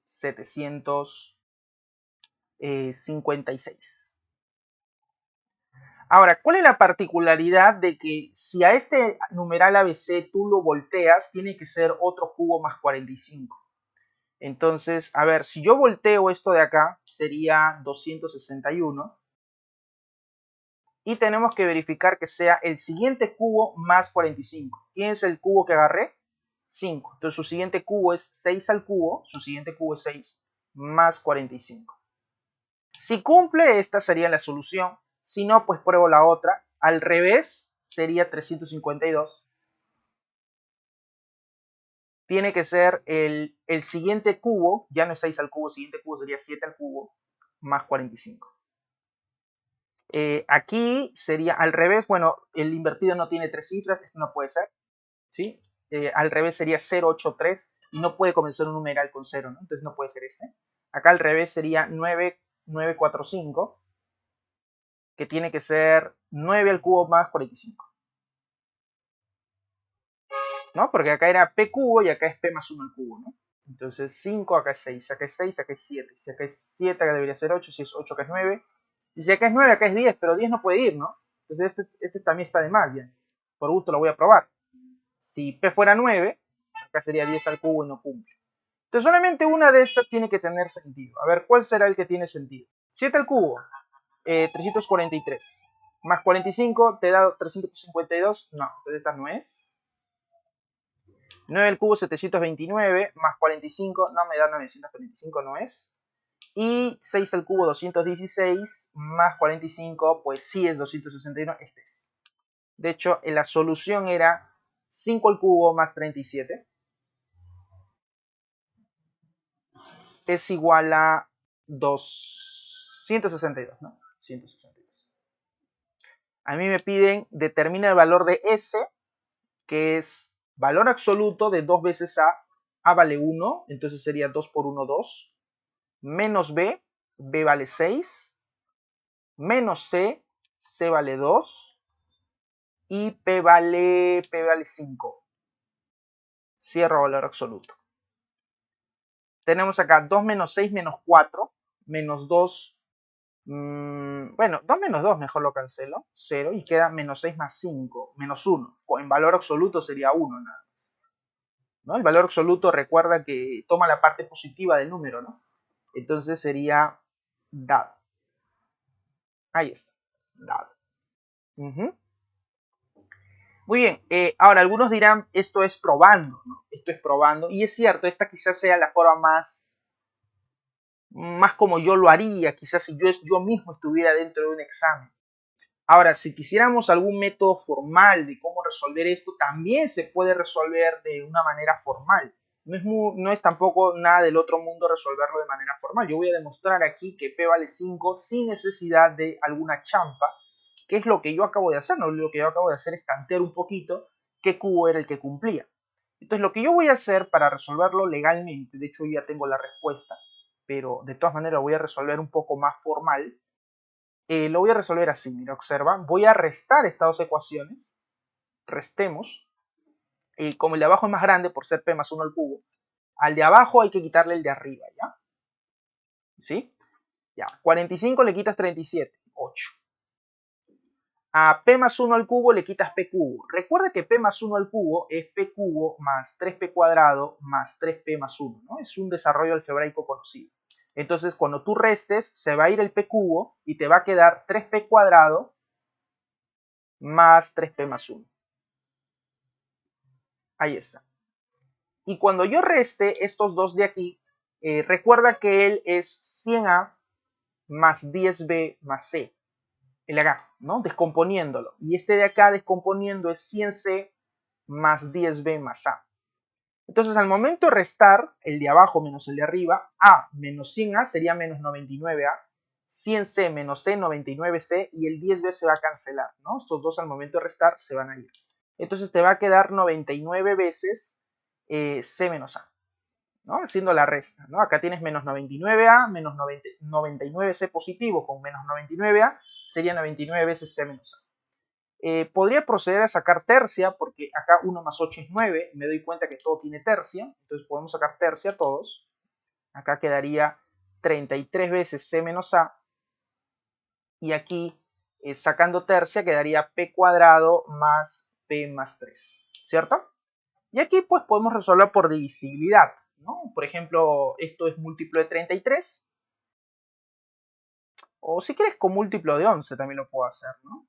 756. Ahora, ¿cuál es la particularidad de que si a este numeral ABC tú lo volteas, tiene que ser otro cubo más 45? Entonces, a ver, si yo volteo esto de acá, sería 261. Y tenemos que verificar que sea el siguiente cubo más 45. ¿Quién es el cubo que agarré? 5. Entonces su siguiente cubo es 6 al cubo, su siguiente cubo es 6, más 45. Si cumple, esta sería la solución. Si no, pues pruebo la otra. Al revés, sería 352. Tiene que ser el siguiente cubo, ya no es 6 al cubo, el siguiente cubo sería 7 al cubo, más 45. Aquí sería al revés, bueno, el invertido no tiene 3 cifras, esto no puede ser, ¿sí? Al revés sería 083 y no puede comenzar un numeral con 0, ¿no? Entonces no puede ser este. Acá al revés sería 9945, que tiene que ser 9 al cubo más 45. ¿No? Porque acá era P cubo y acá es P más 1 al cubo, ¿no? Entonces 5, acá es 6, acá es 6, acá es 7. Si acá es 7, acá debería ser 8, si es 8, acá es 9. Y si acá es 9, acá es 10, pero 10 no puede ir, ¿no? Entonces este también está de más ya. Por gusto lo voy a probar. Si P fuera 9, acá sería 10 al cubo y no cumple. Entonces solamente una de estas tiene que tener sentido. A ver, ¿cuál será el que tiene sentido? 7 al cubo, 343. Más 45 te da 352. No, entonces esta no es. 9 al cubo 729 más 45 no me da 945, no es. Y 6 al cubo 216 más 45, pues sí es 261, este es. De hecho, la solución era 5 al cubo más 37 es igual a 262, ¿no? 162. A mí me piden, determina el valor de S, que es valor absoluto de 2 veces A. A vale 1, entonces sería 2 por 1, 2. Menos B, B vale 6. Menos C, C vale 2. Y P vale 5. Cierro valor absoluto. Tenemos acá 2 menos 6 menos 4. Menos 2. Bueno, 2 menos 2 mejor lo cancelo. 0. Y queda menos 6 más 5. Menos 1. En valor absoluto sería 1 nada más, ¿no? El valor absoluto recuerda que toma la parte positiva del número, ¿no? Entonces sería dado. Ahí está. Dado. Muy bien, ahora algunos dirán, esto es probando, ¿no? Esto es probando, y es cierto, esta quizás sea la forma más como yo lo haría, quizás si yo mismo estuviera dentro de un examen. Ahora, si quisiéramos algún método formal de cómo resolver esto, también se puede resolver de una manera formal. No es tampoco nada del otro mundo resolverlo de manera formal. Yo voy a demostrar aquí que P vale 5 sin necesidad de alguna champa, que es lo que yo acabo de hacer, ¿no? Lo que yo acabo de hacer es tantear un poquito qué cubo era el que cumplía. Entonces lo que yo voy a hacer para resolverlo legalmente, de hecho ya tengo la respuesta, pero de todas maneras lo voy a resolver un poco más formal, lo voy a resolver así, mira, observa, voy a restar estas dos ecuaciones, restemos, y como el de abajo es más grande por ser P más 1 al cubo, al de abajo hay que quitarle el de arriba, ¿ya? ¿Sí? Ya, 45 le quitas 37, 8. A P más 1 al cubo le quitas P cubo. Recuerda que P más 1 al cubo es P cubo más 3P cuadrado más 3P más 1, ¿no? Es un desarrollo algebraico conocido. Entonces, cuando tú restes, se va a ir el P cubo y te va a quedar 3P cuadrado más 3P más 1. Ahí está. Y cuando yo reste estos dos de aquí, recuerda que él es 100A más 10B más C. El de acá, ¿no? Descomponiéndolo. Y este de acá descomponiendo es 100C más 10B más A. Entonces, al momento de restar el de abajo menos el de arriba, A menos 100A sería menos 99A, 100C menos C, 99C, y el 10B se va a cancelar, ¿no? Estos dos al momento de restar se van a ir. Entonces te va a quedar 99 veces C menos A, ¿no? Haciendo la resta, ¿no? Acá tienes menos 99A, menos 99C positivo con menos 99A, sería 99 veces C menos A. Podría proceder a sacar tercia, porque acá 1 más 8 es 9, me doy cuenta que todo tiene tercia, entonces podemos sacar tercia todos. Acá quedaría 33 veces C menos A, y aquí, sacando tercia, quedaría P cuadrado más P más 3, ¿cierto? Y aquí pues podemos resolver por divisibilidad, ¿no? Por ejemplo, esto es múltiplo de 33, o si quieres con múltiplo de 11 también lo puedo hacer, ¿no?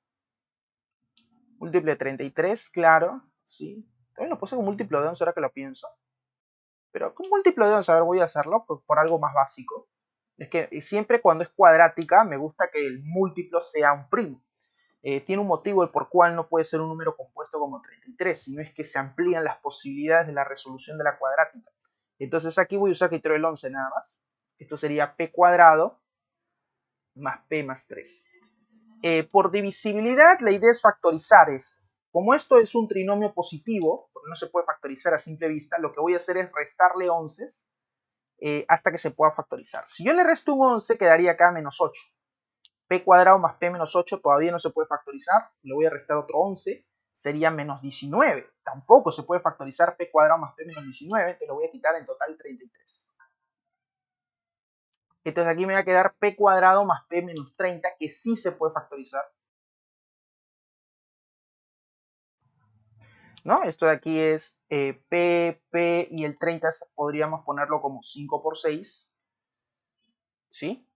Múltiplo de 33, claro, sí. También lo puse con múltiplo de 11 ahora que lo pienso. Pero con múltiplo de 11, a ver, voy a hacerlo por algo más básico. Es que siempre cuando es cuadrática me gusta que el múltiplo sea un primo. Tiene un motivo el por cual no puede ser un número compuesto como 33, sino es que se amplían las posibilidades de la resolución de la cuadrática. Entonces aquí voy a usar criterio del 11 nada más. Esto sería p cuadrado más p más 3. Por divisibilidad, la idea es factorizar esto. Como esto es un trinomio positivo, porque no se puede factorizar a simple vista, lo que voy a hacer es restarle 11 hasta que se pueda factorizar. Si yo le resto un 11, quedaría acá menos 8. P cuadrado más P menos 8 todavía no se puede factorizar. Le voy a restar otro 11, sería menos 19. Tampoco se puede factorizar P cuadrado más P menos 19, te lo voy a quitar en total 33. Entonces aquí me va a quedar P cuadrado más P menos 30, que sí se puede factorizar, ¿no? Esto de aquí es P y el 30 podríamos ponerlo como 5 por 6, ¿sí?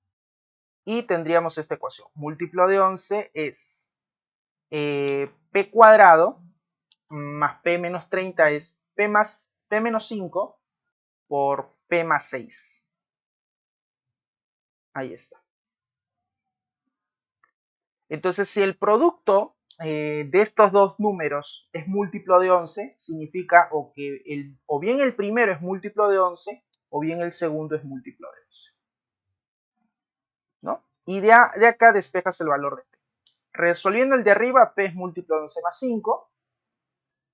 Y tendríamos esta ecuación. Múltiplo de 11 es P cuadrado más P menos 30 es P menos 5 por P más 6. Ahí está. Entonces, si el producto de estos dos números es múltiplo de 11, significa o bien el primero es múltiplo de 11 o bien el segundo es múltiplo de 11. ¿No? Y de acá despejas el valor de P. Resolviendo el de arriba, P es múltiplo de 11 más 5.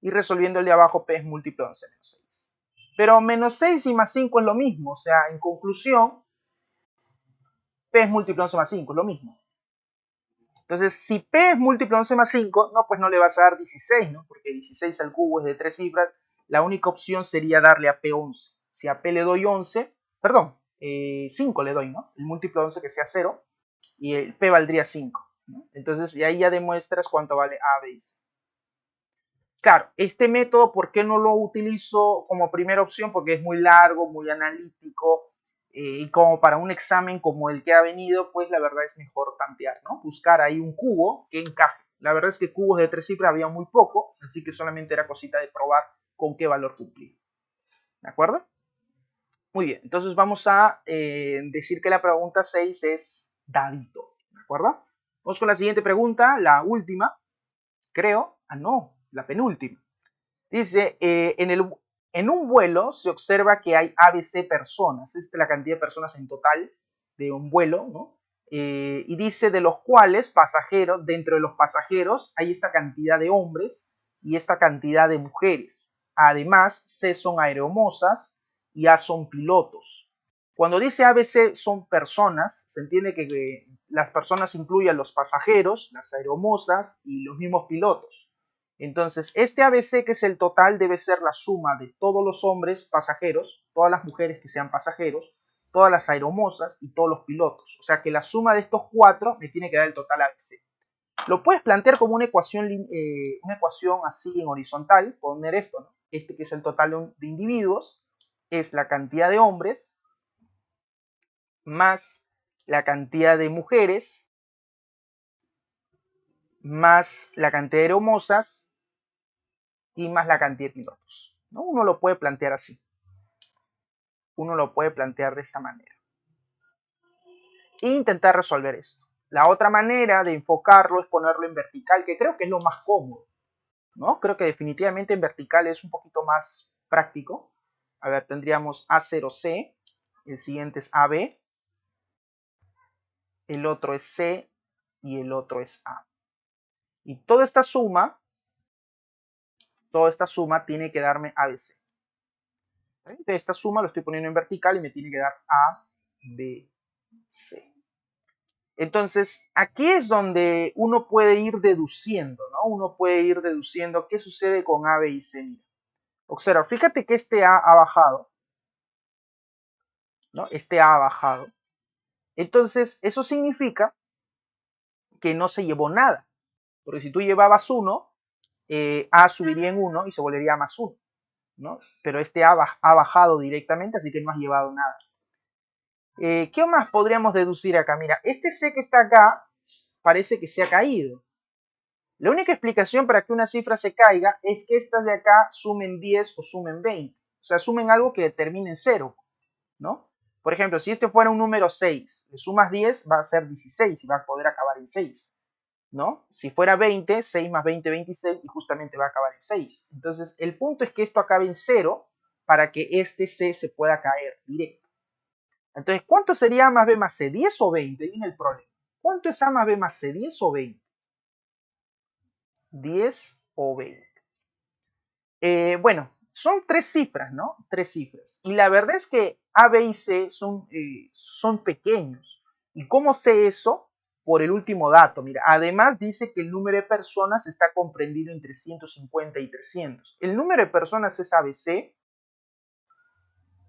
Y resolviendo el de abajo, P es múltiplo de 11 menos 6. Pero menos 6 y más 5 es lo mismo. O sea, en conclusión, P es múltiplo de 11 más 5, es lo mismo. Entonces, si P es múltiplo de 11 más 5, no, pues no le vas a dar 16, ¿no? Porque 16 al cubo es de 3 cifras. La única opción sería darle a P 11. Si a P le doy 11, perdón, 5 le doy, ¿no? El múltiplo de 11 que sea 0 y el P valdría 5, ¿no? Entonces, y ahí ya demuestras cuánto vale A, B y C. Claro, este método, ¿por qué no lo utilizo como primera opción? Porque es muy largo, muy analítico, y como para un examen como el que ha venido, pues la verdad es mejor tantear, ¿no? Buscar ahí un cubo que encaje. La verdad es que cubos de 3 cifras había muy poco, así que solamente era cosita de probar con qué valor cumplir. ¿De acuerdo? Muy bien, entonces vamos a decir que la pregunta 6 es dadito. ¿De acuerdo? Vamos con la siguiente pregunta, la última, creo. Ah, no, la penúltima. Dice, en un vuelo se observa que hay ABC personas, esta es la cantidad de personas en total de un vuelo, ¿no? Y dice de los cuales pasajeros, dentro de los pasajeros hay esta cantidad de hombres y esta cantidad de mujeres. Además, C son aeromosas y A son pilotos. Cuando dice ABC son personas, se entiende que las personas incluyen los pasajeros, las aeromosas y los mismos pilotos. Entonces, este ABC, que es el total, debe ser la suma de todos los hombres pasajeros, todas las mujeres que sean pasajeros, todas las aeromosas y todos los pilotos. O sea que la suma de estos cuatro me tiene que dar el total ABC. Lo puedes plantear como una ecuación así en horizontal, poner esto, ¿no? Este que es el total de individuos, es la cantidad de hombres más la cantidad de mujeres más la cantidad de aeromosas y más la cantidad de pilotos, ¿no? Uno lo puede plantear así. Uno lo puede plantear de esta manera. E intentar resolver esto. La otra manera de enfocarlo es ponerlo en vertical, que creo que es lo más cómodo, ¿no? Creo que definitivamente en vertical es un poquito más práctico. A ver, tendríamos A0C, el siguiente es AB, el otro es C y el otro es A. Y toda esta suma tiene que darme ABC. Entonces esta suma lo estoy poniendo en vertical y me tiene que dar A, B, C. Entonces, aquí es donde uno puede ir deduciendo, ¿no? Uno puede ir deduciendo qué sucede con A, B y C. Mira. Observa, fíjate que este A ha bajado, ¿no? Este A ha bajado. Entonces, eso significa que no se llevó nada. Porque si tú llevabas 1, A subiría en 1 y se volvería más 1, ¿no? Pero este A ha bajado directamente, así que no has llevado nada. ¿Qué más podríamos deducir acá? Mira, este C que está acá parece que se ha caído. La única explicación para que una cifra se caiga es que estas de acá sumen 10 o sumen 20. O sea, sumen algo que termine en 0, ¿no? Por ejemplo, si este fuera un número 6, le sumas 10, va a ser 16 y va a poder acabar en 6, ¿no? Si fuera 20, 6 más 20, 26 y justamente va a acabar en 6. Entonces, el punto es que esto acabe en 0 para que este C se pueda caer directo. Entonces, ¿cuánto sería A más B más C? ¿10 o 20? Viene el problema. ¿Cuánto es A más B más C? ¿10 o 20? 10 o 20. Bueno, son 3 cifras, ¿no? 3 cifras. Y la verdad es que A, B y C son pequeños. ¿Y cómo sé eso? Por el último dato. Mira, además dice que el número de personas está comprendido entre 150 y 300. El número de personas es ABC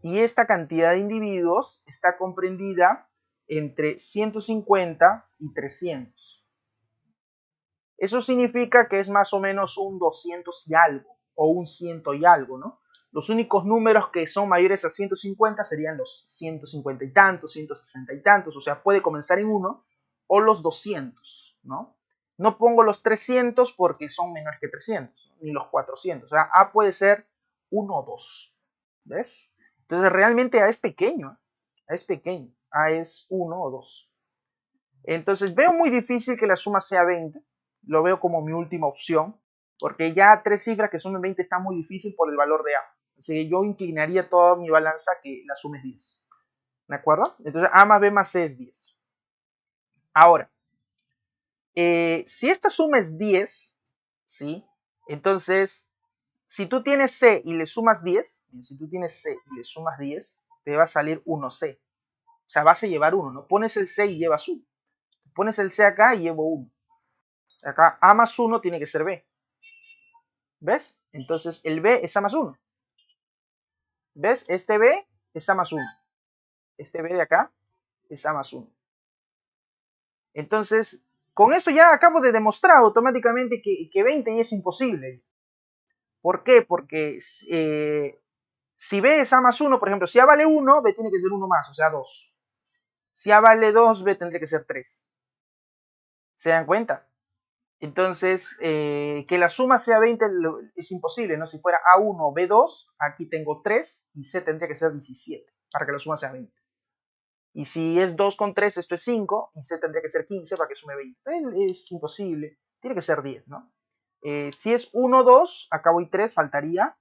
y esta cantidad de individuos está comprendida entre 150 y 300. Eso significa que es más o menos un 200 y algo, o un 100 y algo, ¿no? Los únicos números que son mayores a 150 serían los 150 y tantos, 160 y tantos, o sea, puede comenzar en 1, o los 200, ¿no? No pongo los 300 porque son menores que 300, ni los 400, o sea, A puede ser 1 o 2, ¿ves? Entonces realmente A es pequeño, A es pequeño, A es 1 o 2. Entonces veo muy difícil que la suma sea 20, lo veo como mi última opción, porque ya 3 cifras que sumen 20 está muy difícil por el valor de A. Así que yo inclinaría toda mi balanza que la suma es 10. ¿De acuerdo? Entonces A más B más C es 10. Ahora, Si esta suma es 10, ¿sí? Entonces, si tú tienes C y le sumas 10, si tú tienes C y le sumas 10, te va a salir 1C. O sea, vas a llevar 1, ¿no? Pones el C y llevas 1. Pones el C acá y llevo 1. Acá A más 1 tiene que ser B. ¿Ves? Entonces el B es A más 1. ¿Ves? Este B es A más 1. Este B de acá es A más 1. Entonces, con esto ya acabo de demostrar automáticamente que 20 ya es imposible. ¿Por qué? Porque si B es A más 1, por ejemplo, si A vale 1, B tiene que ser 1 más, o sea 2. Si A vale 2, B tendría que ser 3. ¿Se dan cuenta? Entonces, que la suma sea 20 es imposible, ¿no? Si fuera A1, B2, aquí tengo 3 y C tendría que ser 17 para que la suma sea 20. Y si es 2 con 3, esto es 5, y C tendría que ser 15 para que sume 20. Es imposible, tiene que ser 10, ¿no? Si es 1, 2, acá voy 3, faltaría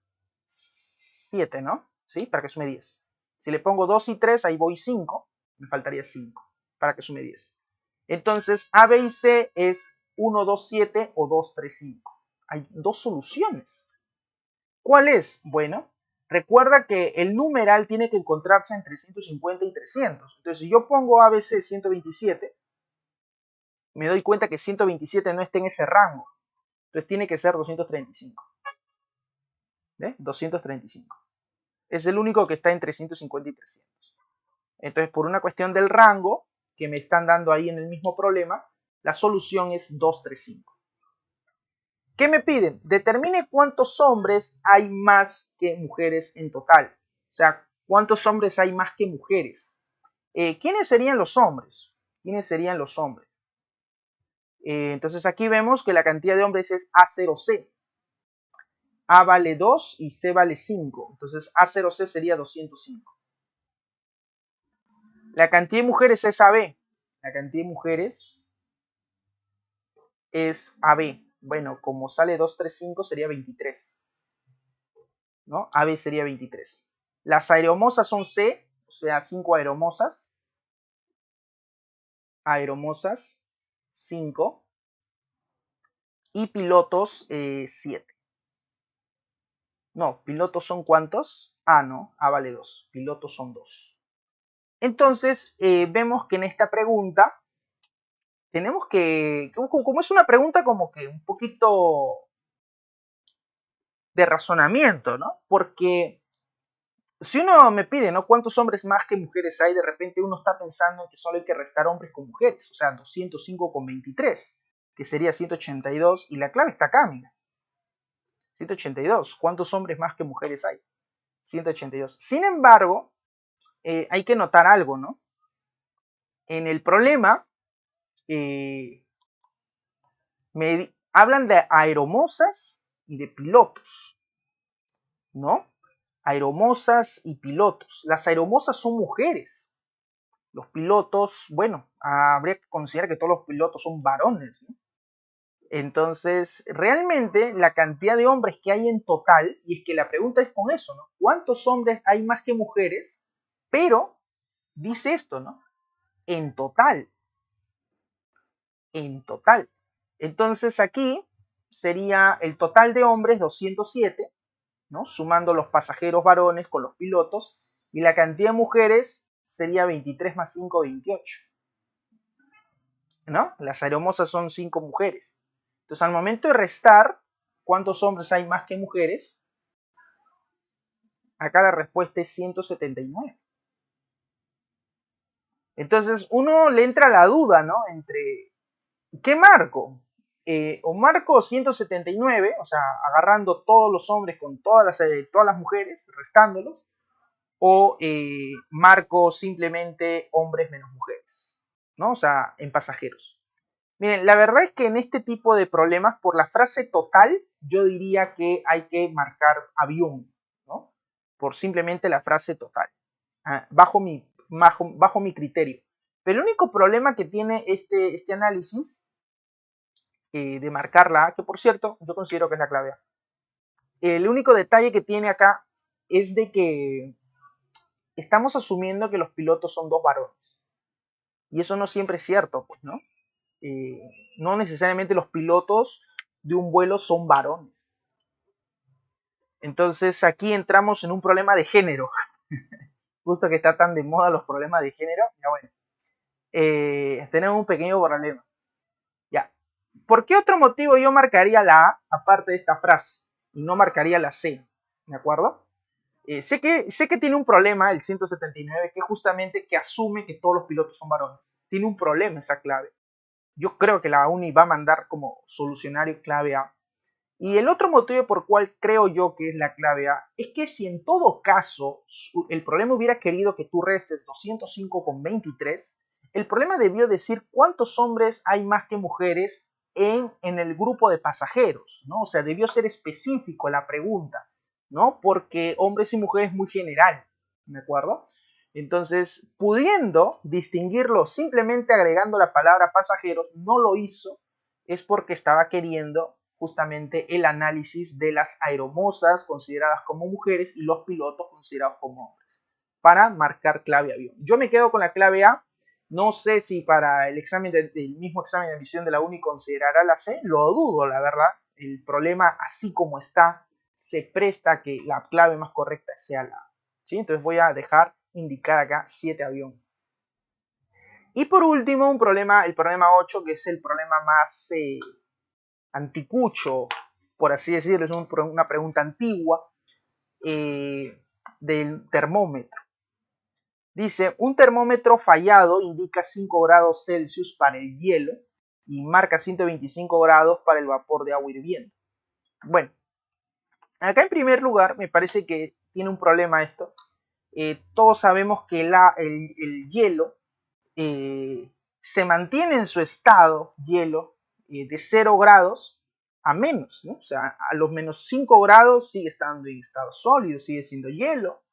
7, ¿no? ¿Sí? Para que sume 10. Si le pongo 2 y 3, ahí voy 5, me faltaría 5 para que sume 10. Entonces, A, B y C es 1, 2, 7 o 2, 3, 5. Hay dos soluciones. ¿Cuál es? Bueno, recuerda que el numeral tiene que encontrarse entre 150 y 300. Entonces, si yo pongo ABC 127, me doy cuenta que 127 no está en ese rango. Entonces, tiene que ser 235. ¿Ves? 235. Es el único que está entre 150 y 300. Entonces, por una cuestión del rango que me están dando ahí en el mismo problema, la solución es 235. ¿Qué me piden? Determine cuántos hombres hay más que mujeres en total. O sea, cuántos hombres hay más que mujeres. ¿Quiénes serían los hombres? ¿Quiénes serían los hombres? Entonces aquí vemos que la cantidad de hombres es A0C. A vale 2 y C vale 5. Entonces A0C sería 205. La cantidad de mujeres es AB. La cantidad de mujeres es AB. Bueno, como sale 235 sería 23. ¿No? AB sería 23. Las aeromosas son C, o sea, 5 aeromosas. Aeromosas, 5. Y pilotos, 7. No, pilotos son ¿cuántos? A, ¿no? A vale 2. Pilotos son 2. Entonces, vemos que en esta pregunta tenemos que, como es una pregunta como que un poquito de razonamiento, ¿no? Porque si uno me pide, ¿no? ¿Cuántos hombres más que mujeres hay? De repente uno está pensando que solo hay que restar hombres con mujeres, o sea, 205 con 23, que sería 182, y la clave está acá, mira. 182. ¿Cuántos hombres más que mujeres hay? 182. Sin embargo, hay que notar algo, ¿no? En el problema, me hablan de aeromosas y de pilotos, ¿no? Aeromosas y pilotos. Las aeromosas son mujeres. Los pilotos, bueno, habría que considerar que todos los pilotos son varones, ¿no? Entonces, realmente la cantidad de hombres que hay en total, y es que la pregunta es con eso, ¿no? ¿Cuántos hombres hay más que mujeres? Pero dice esto, ¿no? En total. En total. Entonces aquí sería el total de hombres 207, ¿no? Sumando los pasajeros varones con los pilotos, y la cantidad de mujeres sería 23 más 5, 28. ¿No? Las aeromosas son 5 mujeres. Entonces, al momento de restar, ¿cuántos hombres hay más que mujeres? Acá la respuesta es 179. Entonces, uno le entra la duda, ¿no? Entre, ¿qué marco? O marco 179, o sea, agarrando todos los hombres con todas las mujeres, restándolos, o marco simplemente hombres menos mujeres, ¿no? O sea, en pasajeros. Miren, la verdad es que en este tipo de problemas, por la frase total, yo diría que hay que marcar avión, ¿no? Por simplemente la frase total, bajo mi criterio. Pero el único problema que tiene este análisis de marcarla A, que por cierto, yo considero que es la clave A. El único detalle que tiene acá es de que estamos asumiendo que los pilotos son dos varones. Y eso no siempre es cierto, pues, ¿no? no necesariamente los pilotos de un vuelo son varones. Entonces aquí entramos en un problema de género. Justo que está tan de moda los problemas de género. Ya bueno, tenemos un pequeño problema. Ya. ¿Por qué otro motivo yo marcaría la A aparte de esta frase y no marcaría la C? ¿De acuerdo? Sé que tiene un problema el 179, que es justamente que asume que todos los pilotos son varones. Tiene un problema esa clave. Yo creo que la UNI va a mandar como solucionario clave A. Y el otro motivo por cual creo yo que es la clave A es que si en todo caso el problema hubiera querido que tú restes 205,23, el problema debió decir cuántos hombres hay más que mujeres en el grupo de pasajeros, ¿no? O sea, debió ser específico la pregunta, ¿no? Porque hombres y mujeres es muy general, ¿de acuerdo? Entonces, pudiendo distinguirlo simplemente agregando la palabra pasajeros, no lo hizo, es porque estaba queriendo justamente el análisis de las aeromosas consideradas como mujeres y los pilotos considerados como hombres para marcar clave avión. Yo me quedo con la clave A. No sé si para el mismo examen de admisión de la UNI considerará la C. Lo dudo, la verdad. El problema, así como está, se presta a que la clave más correcta sea la A. ¿Sí? Entonces voy a dejar indicada acá 7 avión. Y por último, el problema 8, que es el problema más anticucho, por así decirlo, es una pregunta antigua del termómetro. Dice, un termómetro fallado indica 5 grados Celsius para el hielo y marca 125 grados para el vapor de agua hirviendo. Bueno, acá en primer lugar me parece que tiene un problema esto. Todos sabemos que el hielo se mantiene en su estado, hielo, de 0 grados a menos, ¿no? O sea, a los menos 5 grados sigue estando en estado sólido, sigue siendo hielo.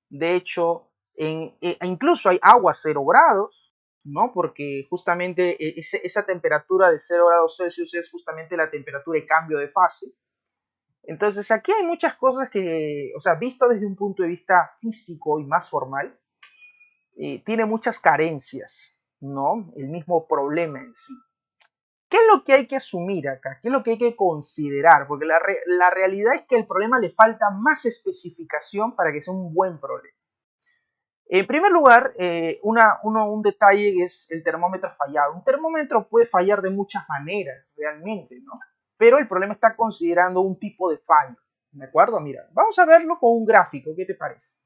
De hecho, incluso hay agua a 0 grados, ¿no? Porque justamente esa temperatura de 0 grados Celsius es justamente la temperatura de cambio de fase. Entonces aquí hay muchas cosas que, o sea, visto desde un punto de vista físico y más formal, tiene muchas carencias, ¿no? El mismo problema en sí. ¿Qué es lo que hay que asumir acá? ¿Qué es lo que hay que considerar? Porque la realidad es que el problema le falta más especificación para que sea un buen problema. En primer lugar, un detalle es el termómetro fallado. Un termómetro puede fallar de muchas maneras, realmente, ¿no? Pero el problema está considerando un tipo de fallo, ¿de acuerdo? Mira, vamos a verlo con un gráfico, ¿qué te parece?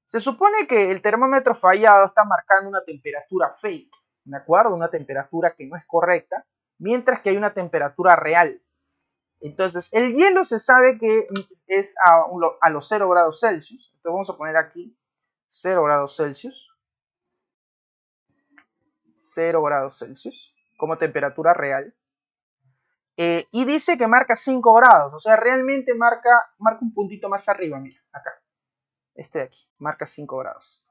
Se supone que el termómetro fallado está marcando una temperatura fake, ¿de acuerdo? Una temperatura que no es correcta, mientras que hay una temperatura real. Entonces, el hielo se sabe que es a los 0 grados Celsius. Entonces, vamos a poner aquí 0 grados Celsius. 0 grados Celsius como temperatura real. Y dice que marca 5 grados. O sea, realmente marca un puntito más arriba, mira, acá. Este de aquí, marca 5 grados.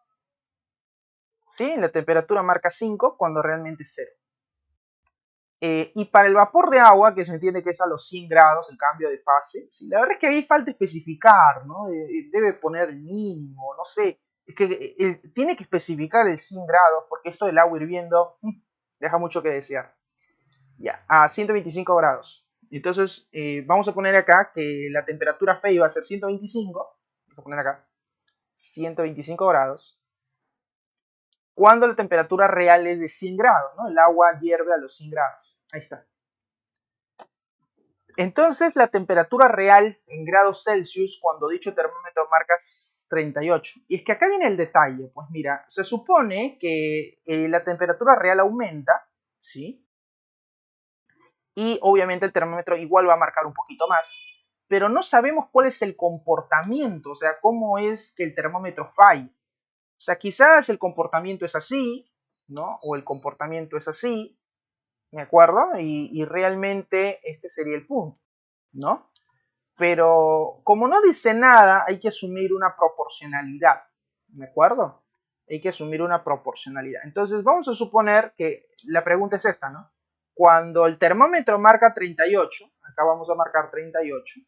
¿Sí? La temperatura marca 5 cuando realmente es 0. Y para el vapor de agua, que se entiende que es a los 100 grados el cambio de fase, ¿sí? La verdad es que ahí falta especificar, ¿no? Debe poner el mínimo, no sé. Es que tiene que especificar el 100 grados, porque esto del agua hirviendo deja mucho que desear. Ya, a 125 grados. Entonces, vamos a poner acá que la temperatura FEI va a ser 125. Vamos a poner acá 125 grados. Cuando la temperatura real es de 100 grados, ¿no? El agua hierve a los 100 grados. Ahí está. Entonces, la temperatura real en grados Celsius, cuando dicho termómetro marca 38. Y es que acá viene el detalle. Pues mira, se supone que la temperatura real aumenta, ¿sí? Y obviamente el termómetro igual va a marcar un poquito más. Pero no sabemos cuál es el comportamiento, o sea, cómo es que el termómetro falla. O sea, quizás el comportamiento es así, ¿no? O el comportamiento es así, ¿de acuerdo? Y realmente este sería el punto, ¿no? Pero como no dice nada, hay que asumir una proporcionalidad, ¿de acuerdo? Hay que asumir una proporcionalidad. Entonces vamos a suponer que la pregunta es esta, ¿no? Cuando el termómetro marca 38, acá vamos a marcar 38,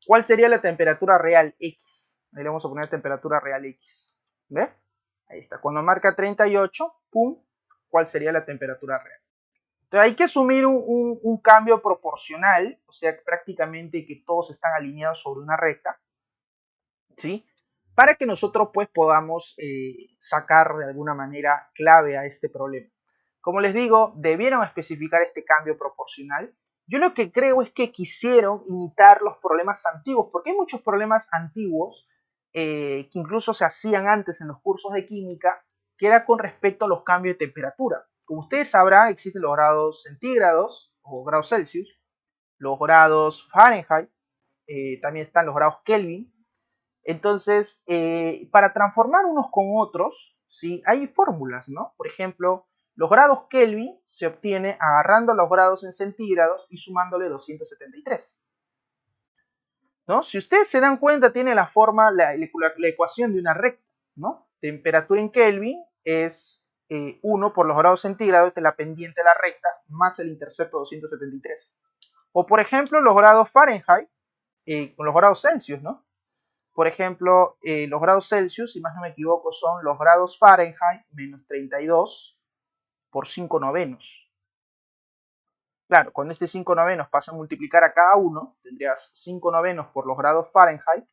¿cuál sería la temperatura real X? Ahí le vamos a poner temperatura real X, ¿ve? Ahí está, cuando marca 38, pum, cuál sería la temperatura real. Entonces hay que asumir un cambio proporcional, o sea, prácticamente que todos están alineados sobre una recta, ¿sí? Para que nosotros pues podamos sacar de alguna manera clave a este problema. Como les digo, debieron especificar este cambio proporcional. Yo lo que creo es que quisieron imitar los problemas antiguos, porque hay muchos problemas antiguos que incluso se hacían antes en los cursos de química, que era con respecto a los cambios de temperatura. Como ustedes sabrán, existen los grados centígrados o grados Celsius, los grados Fahrenheit, también están los grados Kelvin. Entonces, para transformar unos con otros, ¿sí? Hay fórmulas, ¿no? Por ejemplo, los grados Kelvin se obtiene agarrando los grados en centígrados y sumándole 273. ¿No? Si ustedes se dan cuenta, tiene la forma, la ecuación de una recta, ¿no? Temperatura en Kelvin es 1 por los grados centígrados de la pendiente de la recta más el intercepto 273. O por ejemplo, los grados Fahrenheit con los grados Celsius, ¿no? Por ejemplo, los grados Celsius, si más no me equivoco, son los grados Fahrenheit menos 32 por 5 novenos. Claro, con este 5 novenos pasa a multiplicar a cada uno, tendrías 5 novenos por los grados Fahrenheit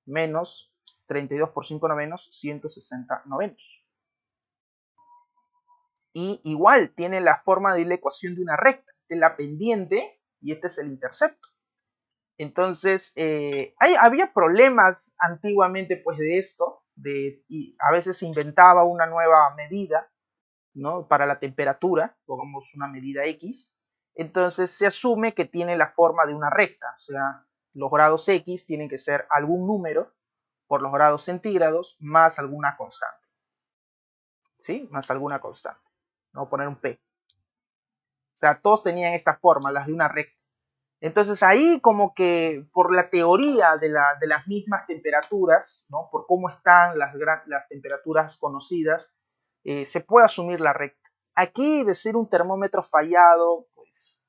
menos 32 por 5 novenos, 160 novenos. Y igual tiene la forma de la ecuación de una recta. Esta es la pendiente y este es el intercepto. Entonces, había problemas antiguamente pues de esto, y a veces se inventaba una nueva medida, ¿no? Para la temperatura, pongamos una medida X, entonces se asume que tiene la forma de una recta, o sea, los grados X tienen que ser algún número por los grados centígrados más alguna constante, ¿sí? Más alguna constante, vamos a poner un P. O sea, todos tenían esta forma, las de una recta. Entonces ahí como que por la teoría de las mismas temperaturas, ¿no? Por cómo están las temperaturas conocidas, se puede asumir la recta. Aquí de ser un termómetro fallado, pues,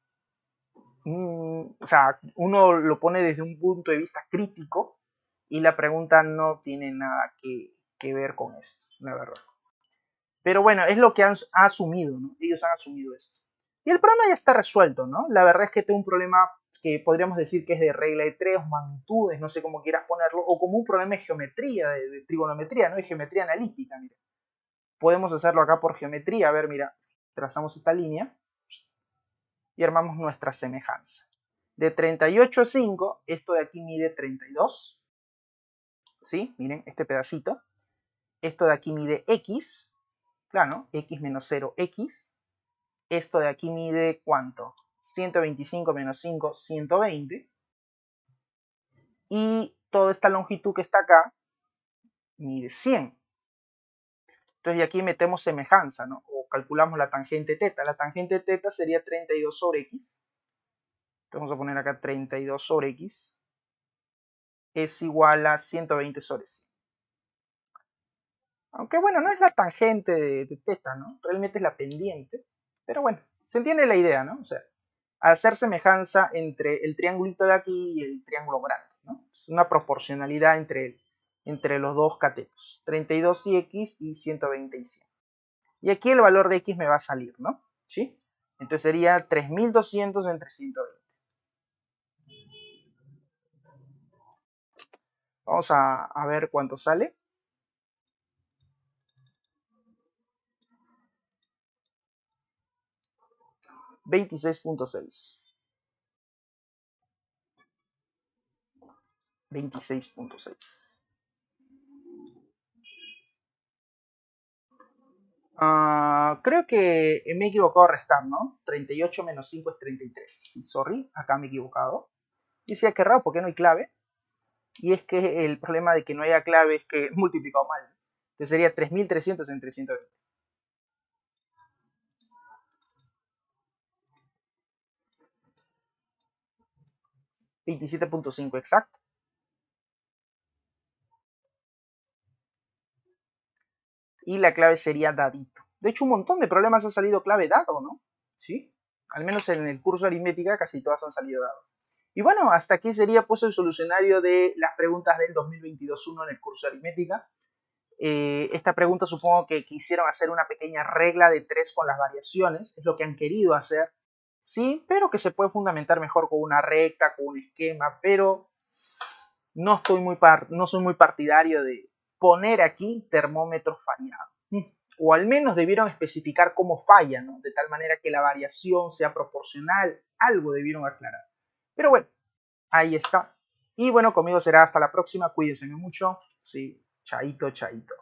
o sea, uno lo pone desde un punto de vista crítico y la pregunta no tiene nada que ver con esto, la verdad. Pero bueno, es lo que han asumido, ¿no? Ellos han asumido esto. Y el problema ya está resuelto, ¿no? La verdad es que tengo un problema que podríamos decir que es de regla de 3, magnitudes, no sé cómo quieras ponerlo, o como un problema de geometría, de trigonometría, ¿no? De geometría analítica, mira. Podemos hacerlo acá por geometría, a ver, mira, trazamos esta línea y armamos nuestra semejanza. De 38 a 5, esto de aquí mide 32, ¿sí? Miren, este pedacito. Esto de aquí mide X, claro, X menos 0, X. Esto de aquí mide, ¿cuánto? 125 menos 5, 120. Y toda esta longitud que está acá mide 100. Entonces, y aquí metemos semejanza, ¿no? O calculamos la tangente teta. La tangente teta sería 32 sobre X. Entonces, vamos a poner acá 32 sobre X. Es igual a 120 sobre 100. Aunque bueno, no es la tangente de teta, ¿no? Realmente es la pendiente. Pero bueno, se entiende la idea, ¿no? O sea, hacer semejanza entre el triangulito de aquí y el triángulo grande, ¿no? Es una proporcionalidad entre los dos catetos. 32 y X y 120 y 100. Y aquí el valor de X me va a salir, ¿no? ¿Sí? Entonces sería 3200 entre 120. Vamos a ver cuánto sale. 26.6. 26.6. Creo que me he equivocado a restar, ¿no? 38 menos 5 es 33. Sí, sorry, acá me he equivocado. Y decía, qué raro, ¿por qué no hay clave? Y es que el problema de que no haya clave es que he multiplicado mal. Entonces sería 3300 entre 120. 27.5 exacto. Y la clave sería dadito. De hecho, un montón de problemas ha salido clave dado, ¿no? Sí. Al menos en el curso de aritmética casi todas han salido dado. Y bueno, hasta aquí sería pues el solucionario de las preguntas del 2022-1 en el curso de aritmética. Esta pregunta supongo que quisieron hacer una pequeña regla de 3 con las variaciones, es lo que han querido hacer, sí, pero que se puede fundamentar mejor con una recta, con un esquema, pero no soy muy partidario de poner aquí termómetros fallados. O al menos debieron especificar cómo falla, ¿no? De tal manera que la variación sea proporcional, algo debieron aclarar. Pero bueno, ahí está. Y bueno, conmigo será hasta la próxima, cuídense mucho, sí, chaito, chaito.